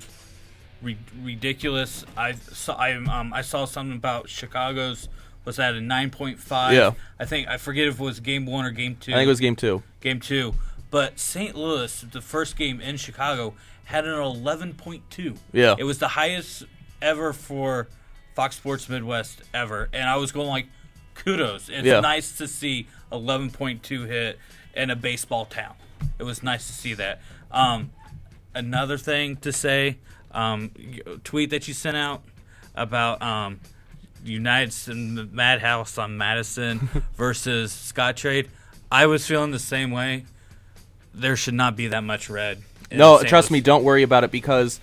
ridiculous. I saw something about Chicago's was at a 9.5.
Yeah.
I forget if it was game 1 or game 2.
I think it was game 2.
Game 2. But St. Louis, the first game in Chicago, had an 11.2.
Yeah.
It was the highest ever for Fox Sports Midwest ever. And I was going like, kudos. It's nice to see 11.2 hit in a baseball town. It was nice to see that. Another thing to say, tweet that you sent out about United's in the Madhouse on Madison versus Scottrade. I was feeling the same way. There should not be that much red.
No, trust me, don't worry about it, because,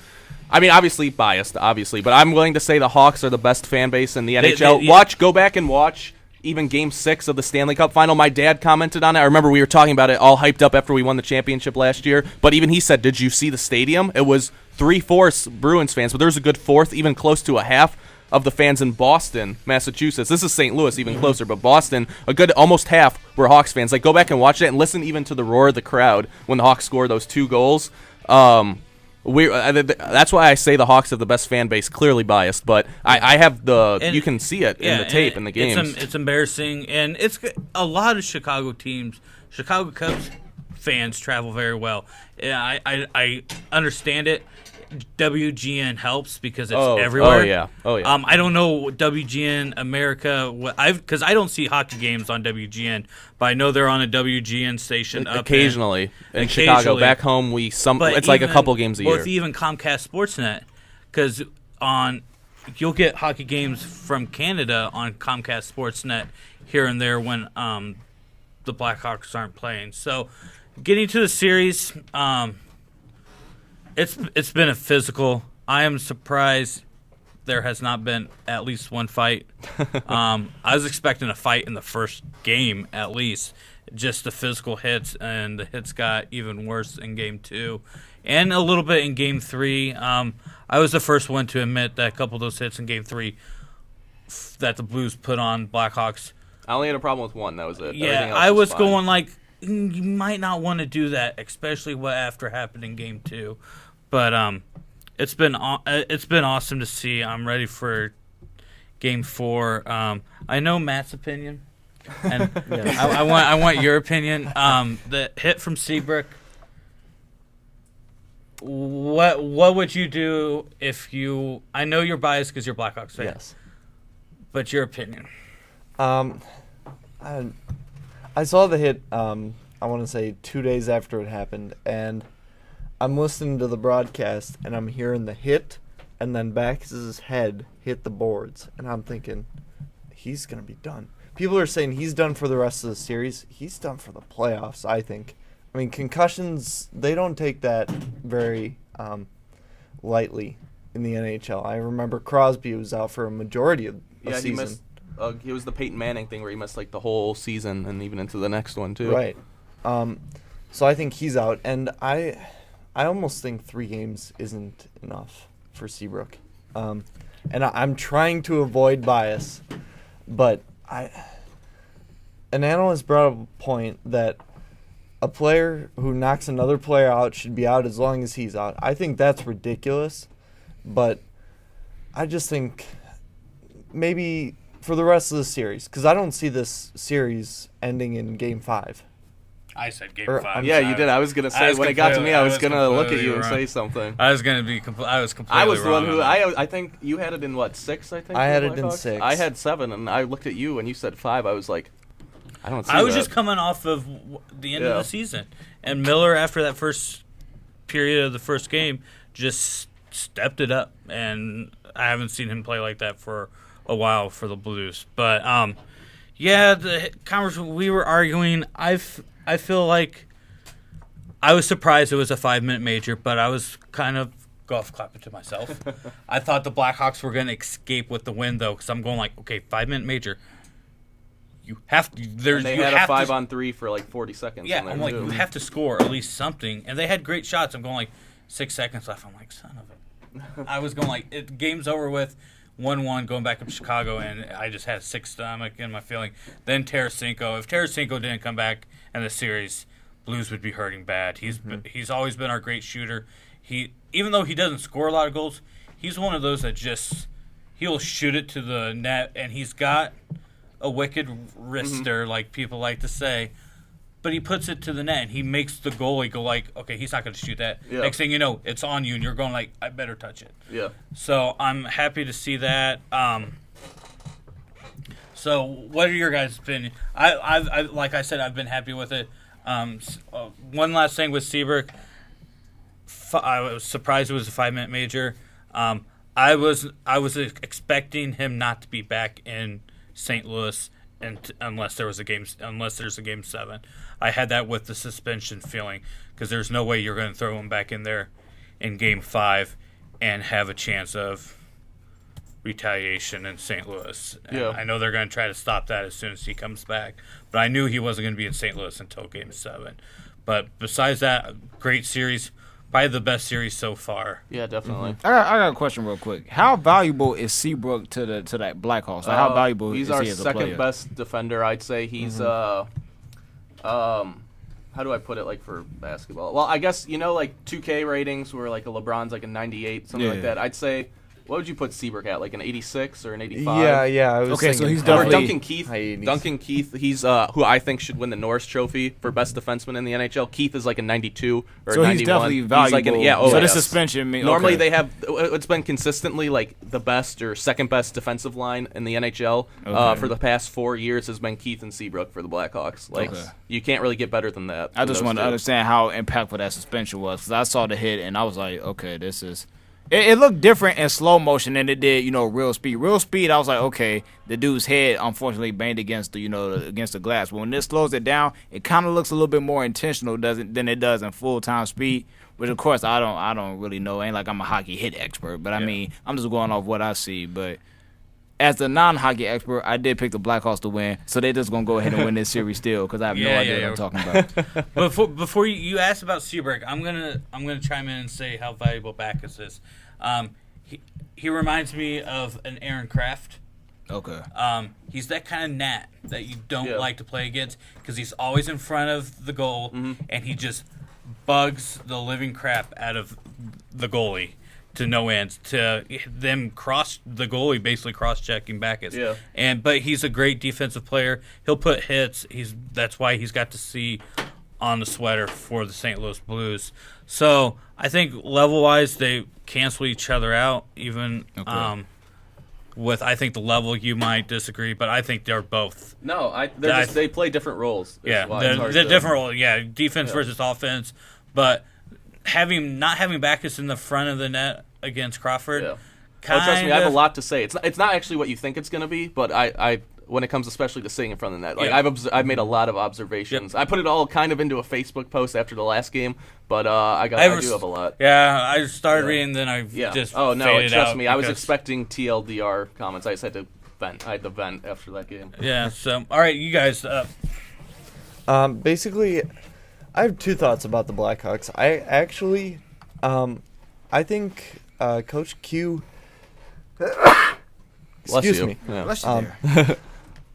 I mean, obviously biased, but I'm willing to say the Hawks are the best fan base in the NHL. Go back and watch even Game 6 of the Stanley Cup Final. My dad commented on it. I remember we were talking about it all hyped up after we won the championship last year, but even he said, did you see the stadium? It was 3/4 Bruins fans, but there was a good fourth, even close to a half of the fans in Boston, Massachusetts. This is St. Louis, even closer, but Boston, a good almost half were Hawks fans. Like, go back and watch it and listen even to the roar of the crowd when the Hawks scored those 2 goals. That's why I say the Hawks have the best fan base. Clearly biased, but I have you can see it in the tape in the games.
It's embarrassing, and it's a lot of Chicago teams. Chicago Cubs fans travel very well. I understand it. WGN helps because it's everywhere.
Oh yeah.
I don't know WGN America. Because I don't see hockey games on WGN, but I know they're on a WGN station
occasionally in Chicago. Back home, it's like a couple games a year.
Or even Comcast Sportsnet, because you'll get hockey games from Canada on Comcast Sportsnet here and there when the Blackhawks aren't playing. So, getting to the series, it's been a physical. I am surprised there has not been at least one fight. I was expecting a fight in the first game at least. Just the physical hits, and the hits got even worse in Game 2 and a little bit in Game 3. I was the first one to admit that a couple of those hits in Game 3 that the Blues put on Blackhawks.
I only had a problem with one. That was it.
Yeah, I was going like, you might not want to do that, especially what after happened in Game 2. But it's been awesome to see. I'm ready for Game 4. I know Matt's opinion. And I want your opinion. The hit from Seabrook. What would you do if you? I know you're biased because you're a Blackhawks fan.
Yes.
But your opinion.
I saw the hit. I want to say 2 days after it happened, and I'm listening to the broadcast, and I'm hearing the hit, and then Bax's head hit the boards, and I'm thinking, he's gonna be done. People are saying he's done for the rest of the series. He's done for the playoffs, I think. I mean, concussions, they don't take that very lightly in the NHL. I remember Crosby was out for a majority of the season.
He missed. It was the Peyton Manning thing where he missed like the whole season and even into the next one too.
Right. So I think he's out, and I almost think 3 games isn't enough for Seabrook. And I'm trying to avoid bias, but an analyst brought up a point that a player who knocks another player out should be out as long as he's out. I think that's ridiculous, but I just think maybe for the rest of the series, because I don't see this series ending in Game 5.
I said Game 5.
Yeah, you did. I was gonna say when it got to me, I was gonna look at you and say something.
I was gonna be. I was completely.
I was the
wrong
one who. I think you had it in what, 6? I think
I had it in 6.
I had 7, and I looked at you and you said 5. I was like, I don't see that.
I was just coming off of the end of the season, and Miller after that first period of the first game just stepped it up, and I haven't seen him play like that for a while for the Blues. But yeah, the conversation we were arguing, I feel like I was surprised it was a 5-minute major, but I was kind of golf clapping to myself. I thought the Blackhawks were going to escape with the win, though, because I'm going like, okay, 5-minute major. You have to.
And they had a 5-on-3 for like 40 seconds.
Yeah, I'm like, you have to score at least something. And they had great shots. I'm going like 6 seconds left. I'm like, son of it. I was going like, game's over with. 1-1 going back up to Chicago, and I just had a sick stomach in my feeling. Then Tarasenko. If Tarasenko didn't come back in the series, Blues would be hurting bad. He's always been our great shooter. Even though he doesn't score a lot of goals, he's one of those that he'll shoot it to the net, and he's got a wicked wrister, like people like to say. But he puts it to the net, and he makes the goalie go like, okay, he's not going to shoot that. Yeah. Next thing you know, it's on you, and you're going like, I better touch it.
Yeah.
So I'm happy to see that. So what are your guys' opinion? I like I said, I've been happy with it. One last thing with Seabrook. I was surprised it was a 5-minute major. I was expecting him not to be back in St. Louis unless there's a game 7. I had that with the suspension feeling because there's no way you're going to throw him back in there in Game 5 and have a chance of retaliation in St. Louis.
Yeah.
I know they're going to try to stop that as soon as he comes back, but I knew he wasn't going to be in St. Louis until Game 7. But besides that, great series. Probably the best series so far.
Yeah, definitely.
I got a question real quick. How valuable is Seabrook to that Blackhawks? Like, how valuable is he as a player?
He's our second best defender, I'd say. He's how do I put it, like, for basketball? Well, I guess, like 2K ratings where, like, a LeBron's like a 98, something like that. I'd say, what would you put Seabrook at, like an 86 or an 85?
Yeah. I was thinking
so he's definitely
Duncan Keith, he's who I think should win the Norris Trophy for best defenseman in the NHL. Keith is like a 92 or
so
91.
He's definitely valuable.
So
the suspension means
normally they have it's been consistently like the best or second best defensive line in the NHL for the past 4 years has been Keith and Seabrook for the Blackhawks. Like you can't really get better than that.
I just want to understand how impactful that suspension was because I saw the hit and I was like, okay, this is. It looked different in slow motion than it did, real speed. Real speed, I was like, okay, the dude's head unfortunately banged against against the glass. But when this slows it down, it kind of looks a little bit more intentional than it does in full time speed. Which of course I don't really know. Ain't like I'm a hockey hit expert, but I mean I'm just going off what I see. But as the non-hockey expert, I did pick the Blackhawks to win, so they're just gonna go ahead and win this series still because I have no idea what I'm talking about.
Before you asked about Seabrook, I'm gonna chime in and say how valuable Backus is. He reminds me of an Aaron Kraft.
Okay.
He's that kind of gnat that you don't like to play against because he's always in front of the goal and he just bugs the living crap out of the goalie to no end, to them cross the goalie, basically cross-checking Backus. Yeah. But he's a great defensive player. He'll put hits. That's why he's got to see on the sweater for the St. Louis Blues. So I think level-wise they cancel each other out. Even with I think the level you might disagree, but I think they're both.
No, they play different roles.
Yeah, they're different roles. Yeah, defense versus offense, but not having Backus in the front of the net against Crawford.
Yeah. Trust me, I have a lot to say. It's not actually what you think it's going to be, but I when it comes especially to sitting in front of the net, I've made a lot of observations. I put it all kind of into a Facebook post after the last game, but I do have a lot.
Yeah, I started reading, then I just
trust me, I was expecting TLDR comments. I just had to vent. I had to vent after that game.
Yeah. So all right, you guys.
Basically, I have two thoughts about the Blackhawks. I think Coach Q. Excuse me.
Yeah.
Bless you there.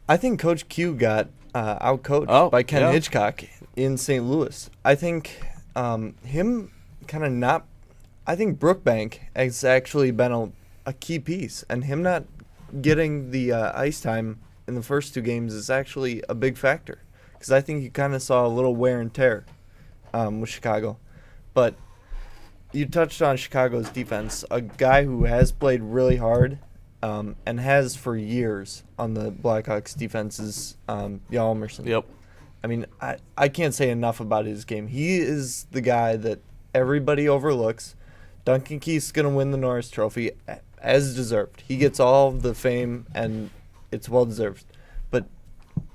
I think Coach Q got outcoached by Ken Hitchcock in St. Louis. I think him kind of not. I think Brookbank has actually been a key piece, and him not getting the ice time in the first two games is actually a big factor because I think you kind of saw a little wear and tear with Chicago. But you touched on Chicago's defense, a guy who has played really hard. And has for years on the Blackhawks defense is Hjalmarsson.
Yep.
I mean, I can't say enough about his game. He is the guy that everybody overlooks. Duncan Keith's going to win the Norris Trophy as deserved. He gets all the fame, and it's well-deserved. But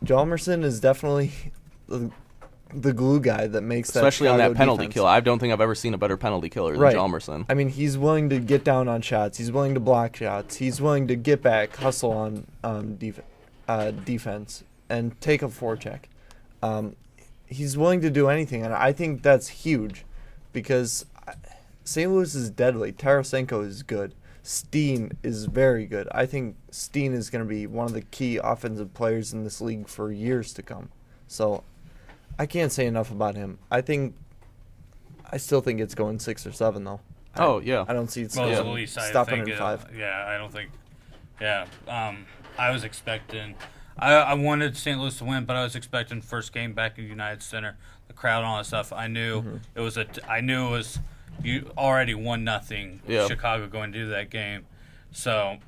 Hjalmarsson is definitely the glue guy that makes that
especially
Chicago
on that penalty
defense.
kill. I don't think I've ever seen a better penalty killer than Hjalmarsson.
I mean, he's willing to get down on shots. He's willing to block shots. He's willing to get back, hustle on defense, and take a forecheck. He's willing to do anything, and I think that's huge because St. Louis is deadly. Tarasenko is good. Steen is very good. I think Steen is going to be one of the key offensive players in this league for years to come. So I can't say enough about him. I still think it's going 6 or 7 though. I don't see it stopping at 5.
I don't think. Yeah, I was expecting. I wanted St. Louis to win, but I was expecting first game back at United Center, the crowd, and all that stuff. I knew it was you already 1-0 Chicago going to that game, so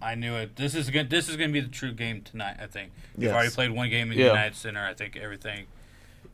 I knew it. This is going to be the true game tonight. I think you've already played one game at United Center. I think everything.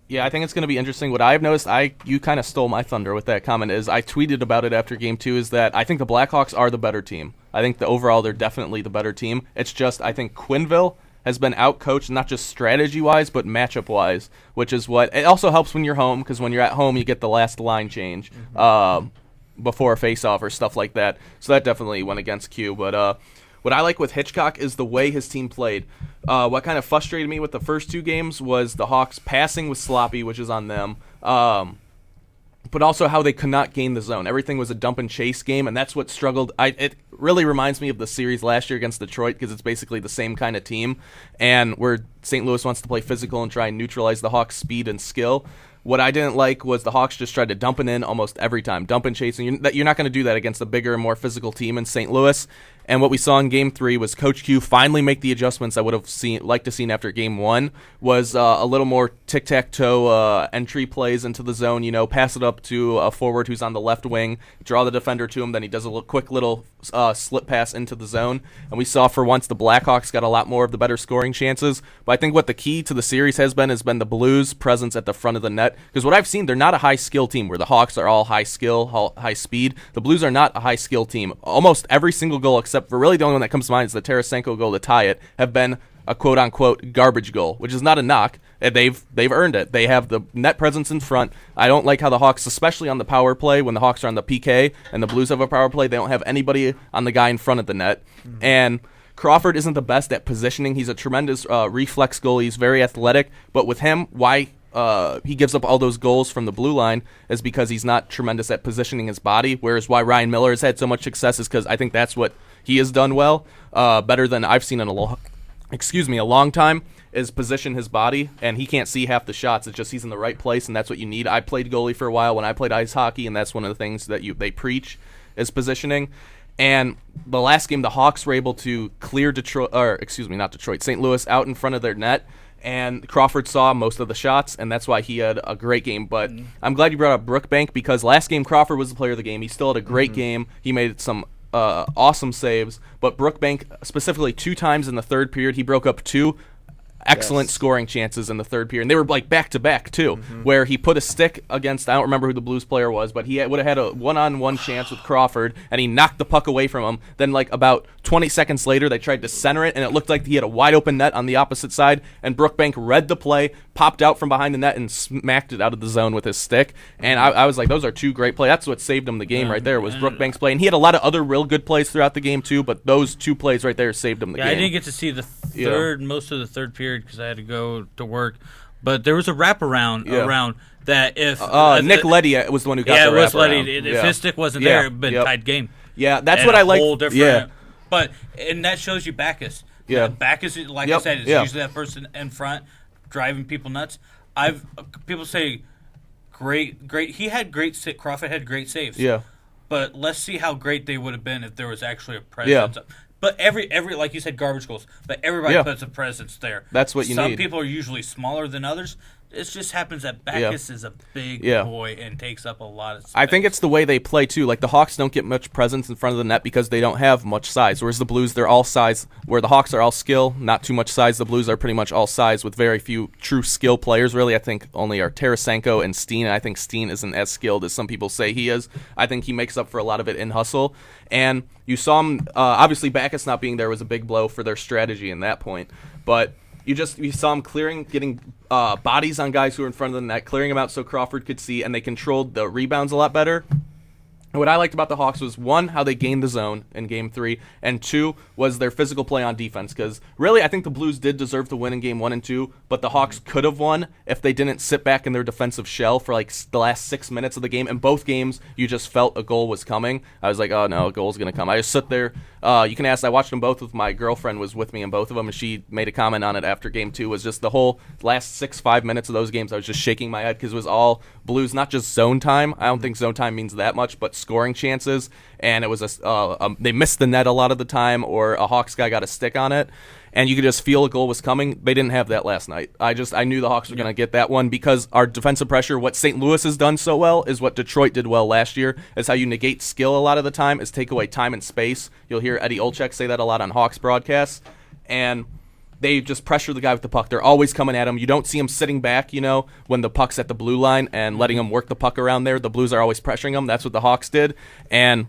Yeah, I think it's going to be interesting. What I've noticed, you kind of stole my thunder with that comment, is I tweeted about it after Game 2, is that I think the Blackhawks are the better team. I think overall they're definitely the better team. It's just I think Quenneville has been outcoached, not just strategy-wise, but matchup-wise, which is what – it also helps when you're home, because when you're at home, you get the last line change before a face-off or stuff like that. So that definitely went against Q. But what I like with Hitchcock is the way his team played. What kind of frustrated me with the first two games was the Hawks passing was sloppy, which is on them, but also how they could not gain the zone. Everything was a dump and chase game, and that's what struggled. It really reminds me of the series last year against Detroit because it's basically the same kind of team, and where St. Louis wants to play physical and try and neutralize the Hawks' speed and skill. What I didn't like was the Hawks just tried to dump it in almost every time. Dump and chase, and you're not going to do that against a bigger and more physical team in St. Louis. And what we saw in Game 3 was Coach Q finally make the adjustments I would have liked to seen after Game 1, was a little more tic-tac-toe entry plays into the zone, pass it up to a forward who's on the left wing, draw the defender to him, then he does a quick little slip pass into the zone. And we saw for once the Blackhawks got a lot more of the better scoring chances. But I think what the key to the series has been the Blues' presence at the front of the net. net. Because what I've seen, they're not a high-skill team where the Hawks are all high skill, high speed. The Blues are not a high-skill team. Almost every single goal, except for really the only one that comes to mind is the Tarasenko goal to tie it, have been a quote-unquote garbage goal, which is not a knock. They've earned it. They have the net presence in front. I don't like how the Hawks, especially on the power play, when the Hawks are on the PK and the Blues have a power play, they don't have anybody on the guy in front of the net. Mm-hmm. And Crawford isn't the best at positioning. He's a tremendous reflex goalie. He's very athletic. But with him, why he gives up all those goals from the blue line is because he's not tremendous at positioning his body, whereas why Ryan Miller has had so much success is because I think that's what he has done well, better than I've seen in a long time, is position his body, and he can't see half the shots. It's just he's in the right place, and that's what you need. I played goalie for a while when I played ice hockey, and that's one of the things that they preach is positioning. And the last game, the Hawks were able to clear St. Louis out in front of their net, and Crawford saw most of the shots, and that's why he had a great game. But I'm glad you brought up Brookbank, because last game Crawford was the player of the game. He still had a great game. He made some awesome saves, but Brookbank, specifically 2 times in the third period, he broke up 2 excellent scoring chances in the third period. And they were like back-to-back, too, where he put a stick against, I don't remember who the Blues player was, but he would have had a one-on-one chance with Crawford, and he knocked the puck away from him. Then, like, about 20 seconds later, they tried to center it, and it looked like he had a wide-open net on the opposite side, and Brookbank read the play, popped out from behind the net, and smacked it out of the zone with his stick. And I was like, those are 2 great plays. That's what saved him the game right there, was Brookbank's play. And he had a lot of other real good plays throughout the game, too, but those 2 plays right there saved him the game.
I didn't get to see the most of the third period because I had to go to work. But there was a wraparound around that if
Nick Leddy was the one who got the wraparound.
It was Leddy. If his stick wasn't there, it would have been a tied game.
Yeah, that's what I like.
But and that shows you Backus.
Yeah,
Backus, like I said, is usually that person in front driving people nuts. People say great. He had great. Crawford had great saves.
Yeah,
but let's see how great they would have been if there was actually a presence. Yeah. But every like you said, garbage goals. But everybody puts a presence there.
That's what you need.
Some people are usually smaller than others. It just happens that Backus is a big boy and takes up a lot of space.
I think it's the way they play, too. Like, the Hawks don't get much presence in front of the net because they don't have much size, whereas the Blues, they're all size. Where the Hawks are all skill, not too much size. The Blues are pretty much all size with very few true skill players, really. I think only are Tarasenko and Steen, and I think Steen isn't as skilled as some people say he is. I think he makes up for a lot of it in hustle. And you saw him, obviously Backus not being there was a big blow for their strategy in that point, but you saw him getting bodies on guys who were in front of the net, clearing them out so Crawford could see, and they controlled the rebounds a lot better. And what I liked about the Hawks was, 1, how they gained the zone in Game 3, and 2, was their physical play on defense. Because, really, I think the Blues did deserve to win in Game 1 and 2, but the Hawks could have won if they didn't sit back in their defensive shell for, like, the last 6 minutes of the game. In both games, you just felt a goal was coming. I was like, oh, no, a goal's going to come. I just sit there. You can ask, I watched them both with my girlfriend was with me in both of them, and she made a comment on it after Game 2, was just the whole last 5 minutes of those games, I was just shaking my head because it was all Blues, not just zone time. I don't think zone time means that much, but scoring chances. And it was they missed the net a lot of the time, or a Hawks guy got a stick on it, and you could just feel a goal was coming. They didn't have that last night. I knew the Hawks were going to get that one because our defensive pressure, what St. Louis has done so well is what Detroit did well last year, is how you negate skill a lot of the time, is take away time and space. You'll hear Eddie Olczyk say that a lot on Hawks broadcasts, and they just pressure the guy with the puck. They're always coming at him. You don't see him sitting back, when the puck's at the blue line and letting him work the puck around there. The Blues are always pressuring him. That's what the Hawks did, and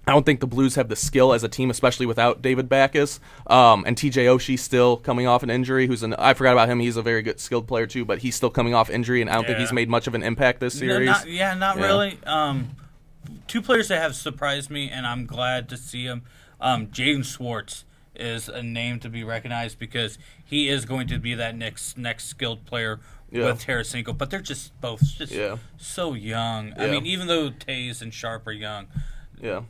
I don't think the Blues have the skill as a team, especially without David Backus. And TJ Oshie still coming off an injury. I forgot about him. He's a very good skilled player too, but he's still coming off injury, and I don't think he's made much of an impact this series.
Not really. 2 players that have surprised me, and I'm glad to see them. Jaden Schwartz is a name to be recognized because he is going to be that next skilled player with Tarasenko. But they're just both so young. I mean, even though Taves and Sharp are young.
Yeah,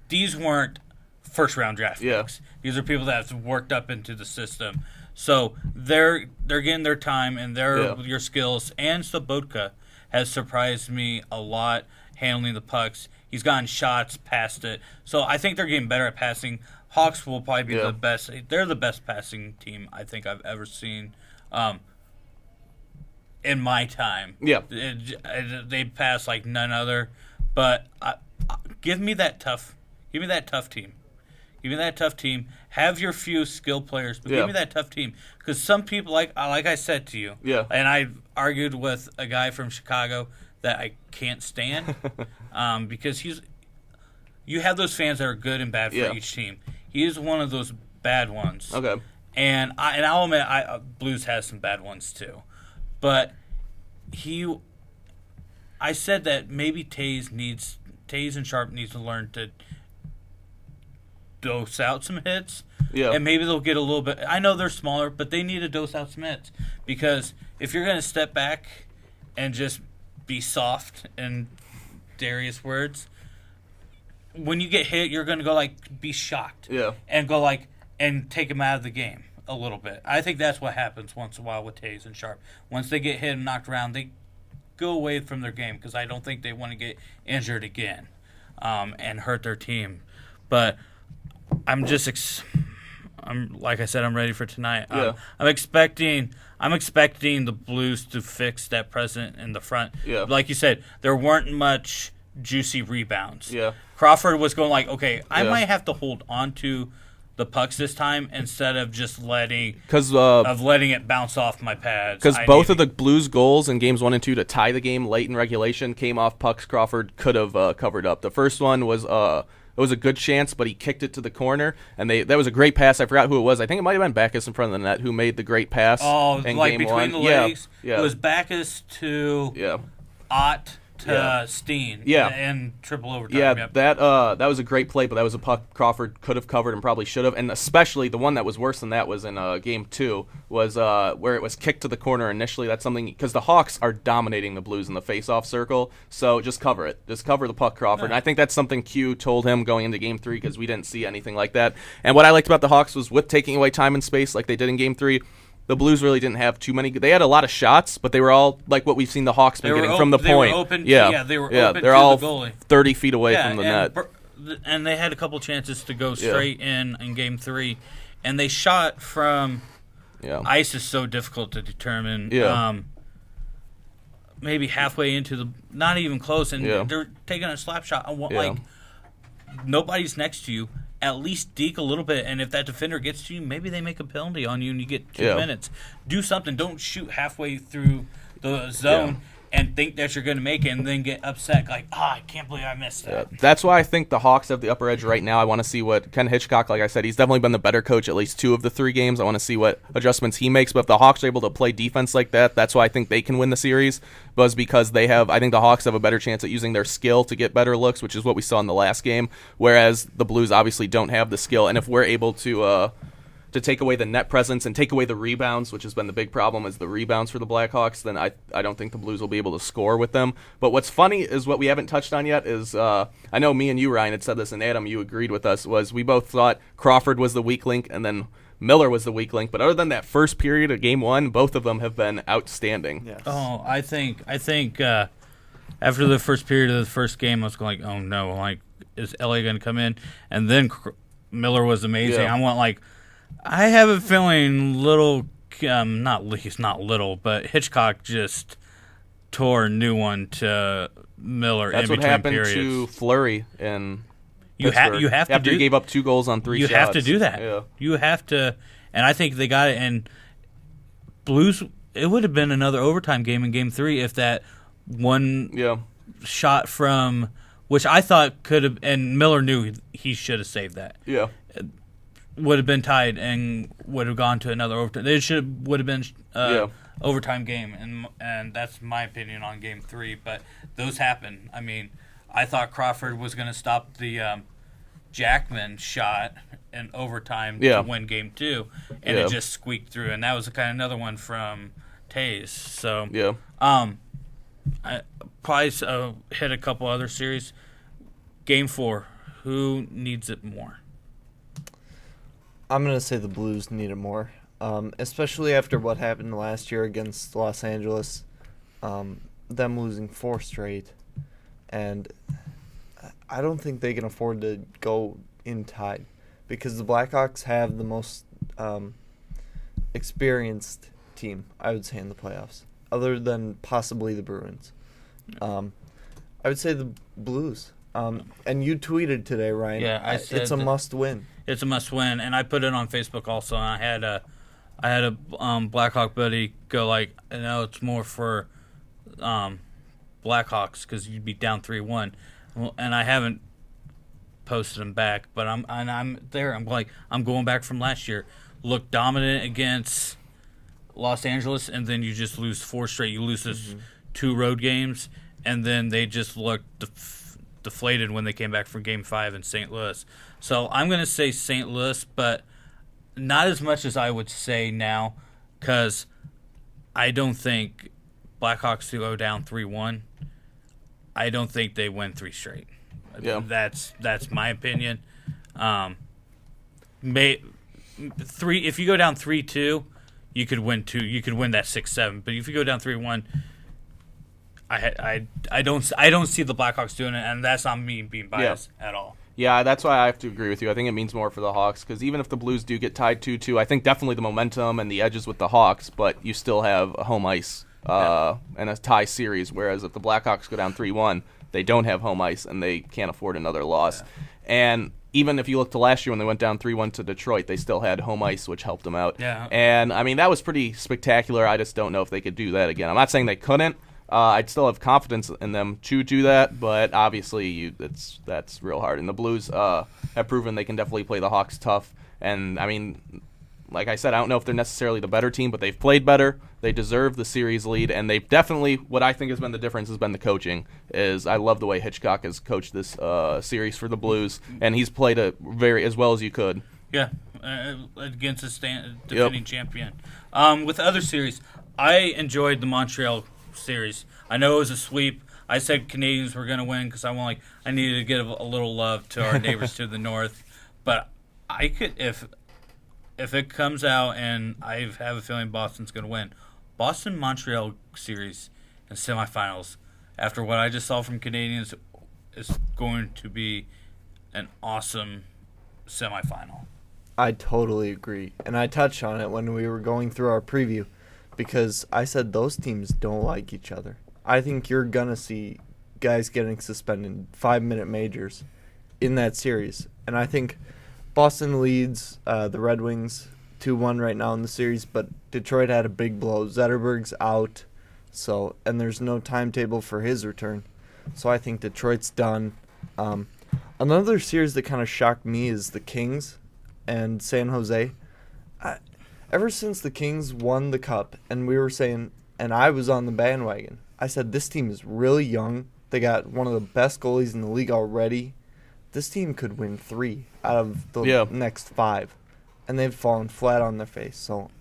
these weren't first-round draft picks. These are people that have worked up into the system, so they're getting their time and your skills. And Sobotka has surprised me a lot handling the pucks. He's gotten shots past it, so I think they're getting better at passing. Hawks will probably be the best. They're the best passing team I think I've ever seen. In my time, they pass like none other, but. Give me that tough team. Give me that tough team. Have your few skill players, but give me that tough team. Because some people, like I said to you, and I argued with a guy from Chicago that I can't stand because you have those fans that are good and bad for each team. He is one of those bad ones.
Okay.
And I'll admit, Blues has some bad ones too. But I said that maybe Tays and Sharp needs to learn to dose out some hits. Yeah. And maybe they'll get a little bit. I know they're smaller, but they need to dose out some hits. Because if you're going to step back and just be soft, in Darius' words, when you get hit, you're going to go be shocked. Yeah. And go and take them out of the game a little bit. I think that's what happens once in a while with Tays and Sharp. Once they get hit and knocked around, they go away from their game because I don't think they want to get injured again and hurt their team. But I'm like I said, I'm ready for tonight. Yeah. I'm expecting the Blues to fix that present in the front. Yeah. Like you said, there weren't much juicy rebounds. Yeah. Crawford was going okay, I might have to hold on to the pucks this time instead of just letting it bounce off my pads.
Because both of the Blues goals in games 1 and 2 to tie the game late in regulation came off pucks Crawford could have covered up. The first one was it was a good chance, but he kicked it to the corner, and that was a great pass. I forgot who it was. I think it might have been Backus in front of the net who made the great pass.
Oh,
in
between
game 1.
The legs. Yeah. It was Backus to Ott to Steen and triple overtime.
Yeah, that was a great play, but that was a puck Crawford could have covered and probably should have. And especially the one that was worse than that was in game 2, was where it was kicked to the corner initially. That's something, because the Hawks are dominating the Blues in the face-off circle, so just cover it. Just cover the puck, Crawford. And I think that's something Q told him going into game 3, because we didn't see anything like that. And what I liked about the Hawks was with taking away time and space like they did in game 3, the Blues really didn't have too many. They had a lot of shots, but they were all like what we've seen the Hawks been getting from the point.
Were open, they were open
they're
to
all
the goalie.
30 feet away from the net.
And they had a couple chances to go straight in game 3, and they shot from ice is so difficult to determine. Maybe halfway into the, not even close, and they're taking a slap shot. Nobody's next to you. At least deke a little bit, and if that defender gets to you, maybe they make a penalty on you and you get 2 minutes. Do something. Don't shoot halfway through the zone and think that you're going to make it and then get upset I can't believe I missed that.
Yeah. That's why I think the Hawks have the upper edge right now. I want to see what Ken Hitchcock, like I said, he's definitely been the better coach at least 2 of the 3 games. I want to see what adjustments he makes. But if the Hawks are able to play defense like that, that's why I think they can win the series. Was because I think the Hawks have a better chance at using their skill to get better looks, which is what we saw in the last game, whereas the Blues obviously don't have the skill. And if we're able to take away the net presence and take away the rebounds, which has been the big problem, is the rebounds for the Blackhawks, then I don't think the Blues will be able to score with them. But what's funny is what we haven't touched on yet is, I know me and you, Ryan, had said this, and Adam, you agreed with us, was we both thought Crawford was the weak link and then Miller was the weak link. But other than that first period of game 1, both of them have been outstanding.
Yes. Oh, I think after the first period of the first game, I was going oh no, is LA going to come in? And then Miller was amazing. I went I have a feeling but Hitchcock just tore a new one to Miller.
That's
in
what happened
periods.
To Fleury in
you have to
after he gave up 2 goals on 3 shots.
You have to do that. Yeah. You have to, and I think they got it. And Blues, it would have been another overtime game in game 3 if that one shot from, which I thought could have, and Miller knew he should have saved that. Yeah. Would have been tied and would have gone to another overtime. It would have been overtime game, and that's my opinion on game 3. But those happen. I mean, I thought Crawford was going to stop the Jackman shot in overtime to win game 2, and it just squeaked through. And that was another one from Tays. So I probably hit a couple other series. Game 4, who needs it more?
I'm going to say the Blues need it more, especially after what happened last year against Los Angeles, them losing 4 straight. And I don't think they can afford to go in tied because the Blackhawks have the most experienced team, I would say, in the playoffs, other than possibly the Bruins. I would say the Blues. And you tweeted today, Ryan.
Yeah, I said
it's a must-win.
It's a must-win, and I put it on Facebook also. And I had a Blackhawk buddy go like, "No, it's more for Blackhawks because you'd be down 3-1," and I haven't posted them back, but I'm there. I'm like, I'm going back from last year. Look dominant against Los Angeles, and then you just lose 4 straight. You lose this 2 road games, and then they just looked deflated when they came back from Game 5 in St. Louis. So I'm going to say St. Louis, but not as much as I would say now, because I don't think Blackhawks to go down 3-1. I don't think they win 3 straight.
Yeah.
That's my opinion. If you go down 3-2, you could win 2. You could win that 6-7. But if you go down 3-1, I don't see the Blackhawks doing it, and that's not me being biased at all.
Yeah, that's why I have to agree with you. I think it means more for the Hawks because even if the Blues do get tied 2-2, I think definitely the momentum and the edges with the Hawks, but you still have a home ice and a tie series, whereas if the Blackhawks go down 3-1, they don't have home ice and they can't afford another loss. Yeah. And even if you look to last year when they went down 3-1 to Detroit, they still had home ice, which helped them out. Yeah. And, I mean, that was pretty spectacular. I just don't know if they could do that again. I'm not saying they couldn't. I'd still have confidence in them to do that, but obviously that's real hard. And the Blues have proven they can definitely play the Hawks tough. And, I mean, like I said, I don't know if they're necessarily the better team, but they've played better. They deserve the series lead, and they've definitely, what I think has been the difference has been the coaching. I love the way Hitchcock has coached this series for the Blues, and he's played it as well as you could.
Yeah, against a defending champion. With other series, I enjoyed the Montreal series. I know it was a sweep. I said Canadians were going to win because I needed to give a little love to our neighbors to the north. But I could, if it comes out and I have a feeling Boston's going to win, Boston-Montreal series in semifinals, after what I just saw from Canadians, is going to be an awesome semifinal.
I totally agree. And I touched on it when we were going through our preview because I said those teams don't like each other. I think you're going to see guys getting suspended 5-minute majors in that series. And I think Boston leads the Red Wings 2-1 right now in the series, but Detroit had a big blow. Zetterberg's out, and there's no timetable for his return. So I think Detroit's done. Another series that kind of shocked me is the Kings and San Jose. Ever since the Kings won the Cup, and we were saying, and I was on the bandwagon, I said this team is really young. They got one of the best goalies in the league already. This team could win 3 out of the next 5, and they've fallen flat on their face. So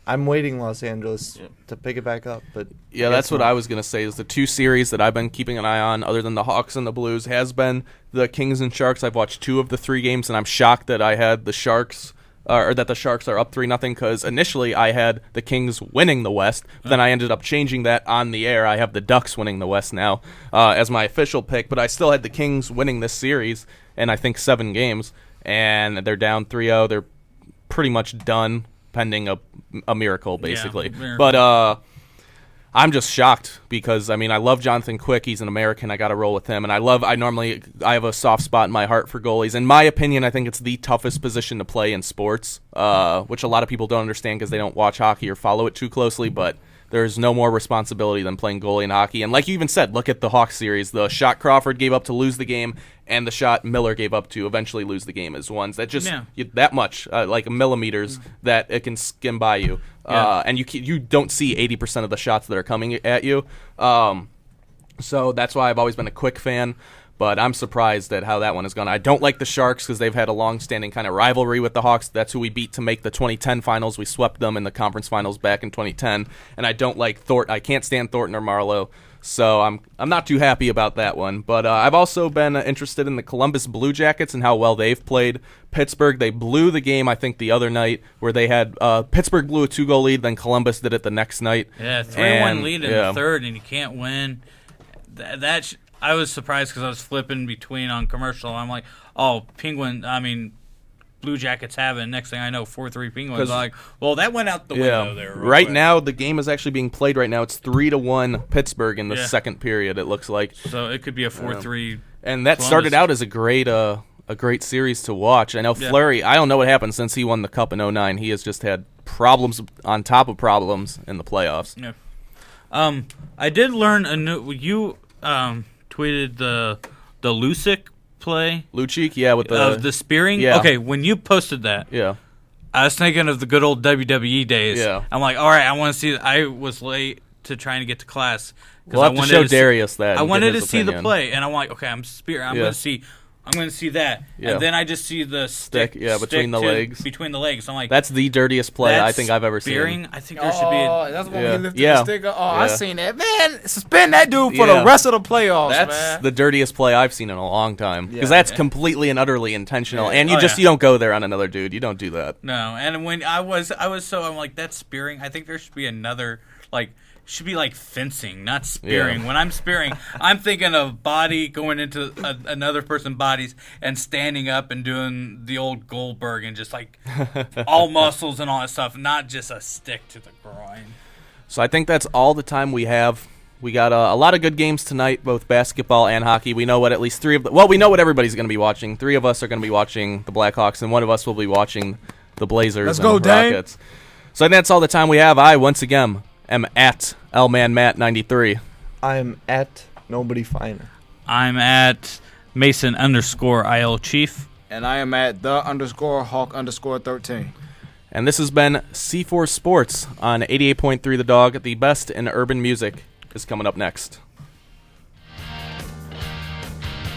I'm waiting Los Angeles to pick it back up. But
yeah, that's what I was going to say is the 2 series that I've been keeping an eye on, other than the Hawks and the Blues, has been the Kings and Sharks. I've watched 2 of the 3 games, and I'm shocked that I had the Sharks or that the Sharks are up 3-0 because initially I had the Kings winning the West. But then I ended up changing that on the air. I have the Ducks winning the West now as my official pick, but I still had the Kings winning this series in I think 7 games, and they're down 3-0. They're pretty much done pending a miracle, basically. Yeah, miracle. But I'm just shocked because, I mean, I love Jonathan Quick. He's an American. I got to roll with him. And I have a soft spot in my heart for goalies. In my opinion, I think it's the toughest position to play in sports, which a lot of people don't understand because they don't watch hockey or follow it too closely. But there's no more responsibility than playing goalie in hockey. And like you even said, look at the Hawks series. The shot Crawford gave up to lose the game and the shot Miller gave up to eventually lose the game is ones that just that much, like millimeters, that it can skim by you. And you don't see 80% of the shots that are coming at you. So that's why I've always been a Quick fan. But I'm surprised at how that one has gone. I don't like the Sharks because they've had a long-standing kind of rivalry with the Hawks. That's who we beat to make the 2010 finals. We swept them in the conference finals back in 2010. And I don't like Thornton. I can't stand Thornton or Marlowe. So I'm not too happy about that one. But I've also been interested in the Columbus Blue Jackets and how well they've played. Pittsburgh, they blew the game, I think, the other night where they had Pittsburgh blew a 2-goal lead, then Columbus did it the next night.
Yeah, 3-1 lead in the third, and you can't win. I was surprised because I was flipping between on commercial. I'm like, Blue Jackets have it. Next thing I know, 4-3 Penguins. I'm like, well, that went out the window there.
Right now, the game is actually being played right now. It's 3-1 Pittsburgh in the second period, it looks like.
So it could be a 4-3
And that started out as a great series to watch. I know Fleury, I don't know what happened since he won the Cup in 2009. He has just had problems on top of problems in the playoffs.
Yeah. I did learn a new. You tweeted the Lucic play.
Lucic, yeah, with
the spearing.
Yeah.
Okay, when you posted that,
yeah,
I was thinking of the good old WWE days.
Yeah.
I'm like, all right, I want to see. I was late to trying to get to class.
We'll have to show Darius that.
I wanted to see
opinion.
the play, and I'm like, okay, I'm going to see that, and then I just see the stick
between the legs.
Between the legs, I'm like,
that's the dirtiest play I think I've ever
seen. I think there should be.
That's when he lifted the stick up. I seen that, man. Suspend that dude for the rest of the playoffs.
That's the dirtiest play I've seen in a long time because that's completely and utterly intentional, and you don't go there on another dude. You don't do that.
No, and when I'm like, that's spearing. I think there should be another should be like fencing, not spearing.
Yeah.
When I'm spearing, I'm thinking of body going into another person's bodies and standing up and doing the old Goldberg and just like all muscles and all that stuff, not just a stick to the groin.
So I think that's all the time we have. We got a lot of good games tonight, both basketball and hockey. We know what at least we know what everybody's going to be watching. 3 of us are going to be watching the Blackhawks, and 1 of us will be watching the Blazers and the Rockets. So I think that's all the time we have. I, once again, am at LManMatt93.
I'm at Nobody Finer.
I'm at Mason_IL Chief.
And I am at _Hawk_13.
And this has been C4 Sports on 88.3 The Dog. The best in urban music is coming up next.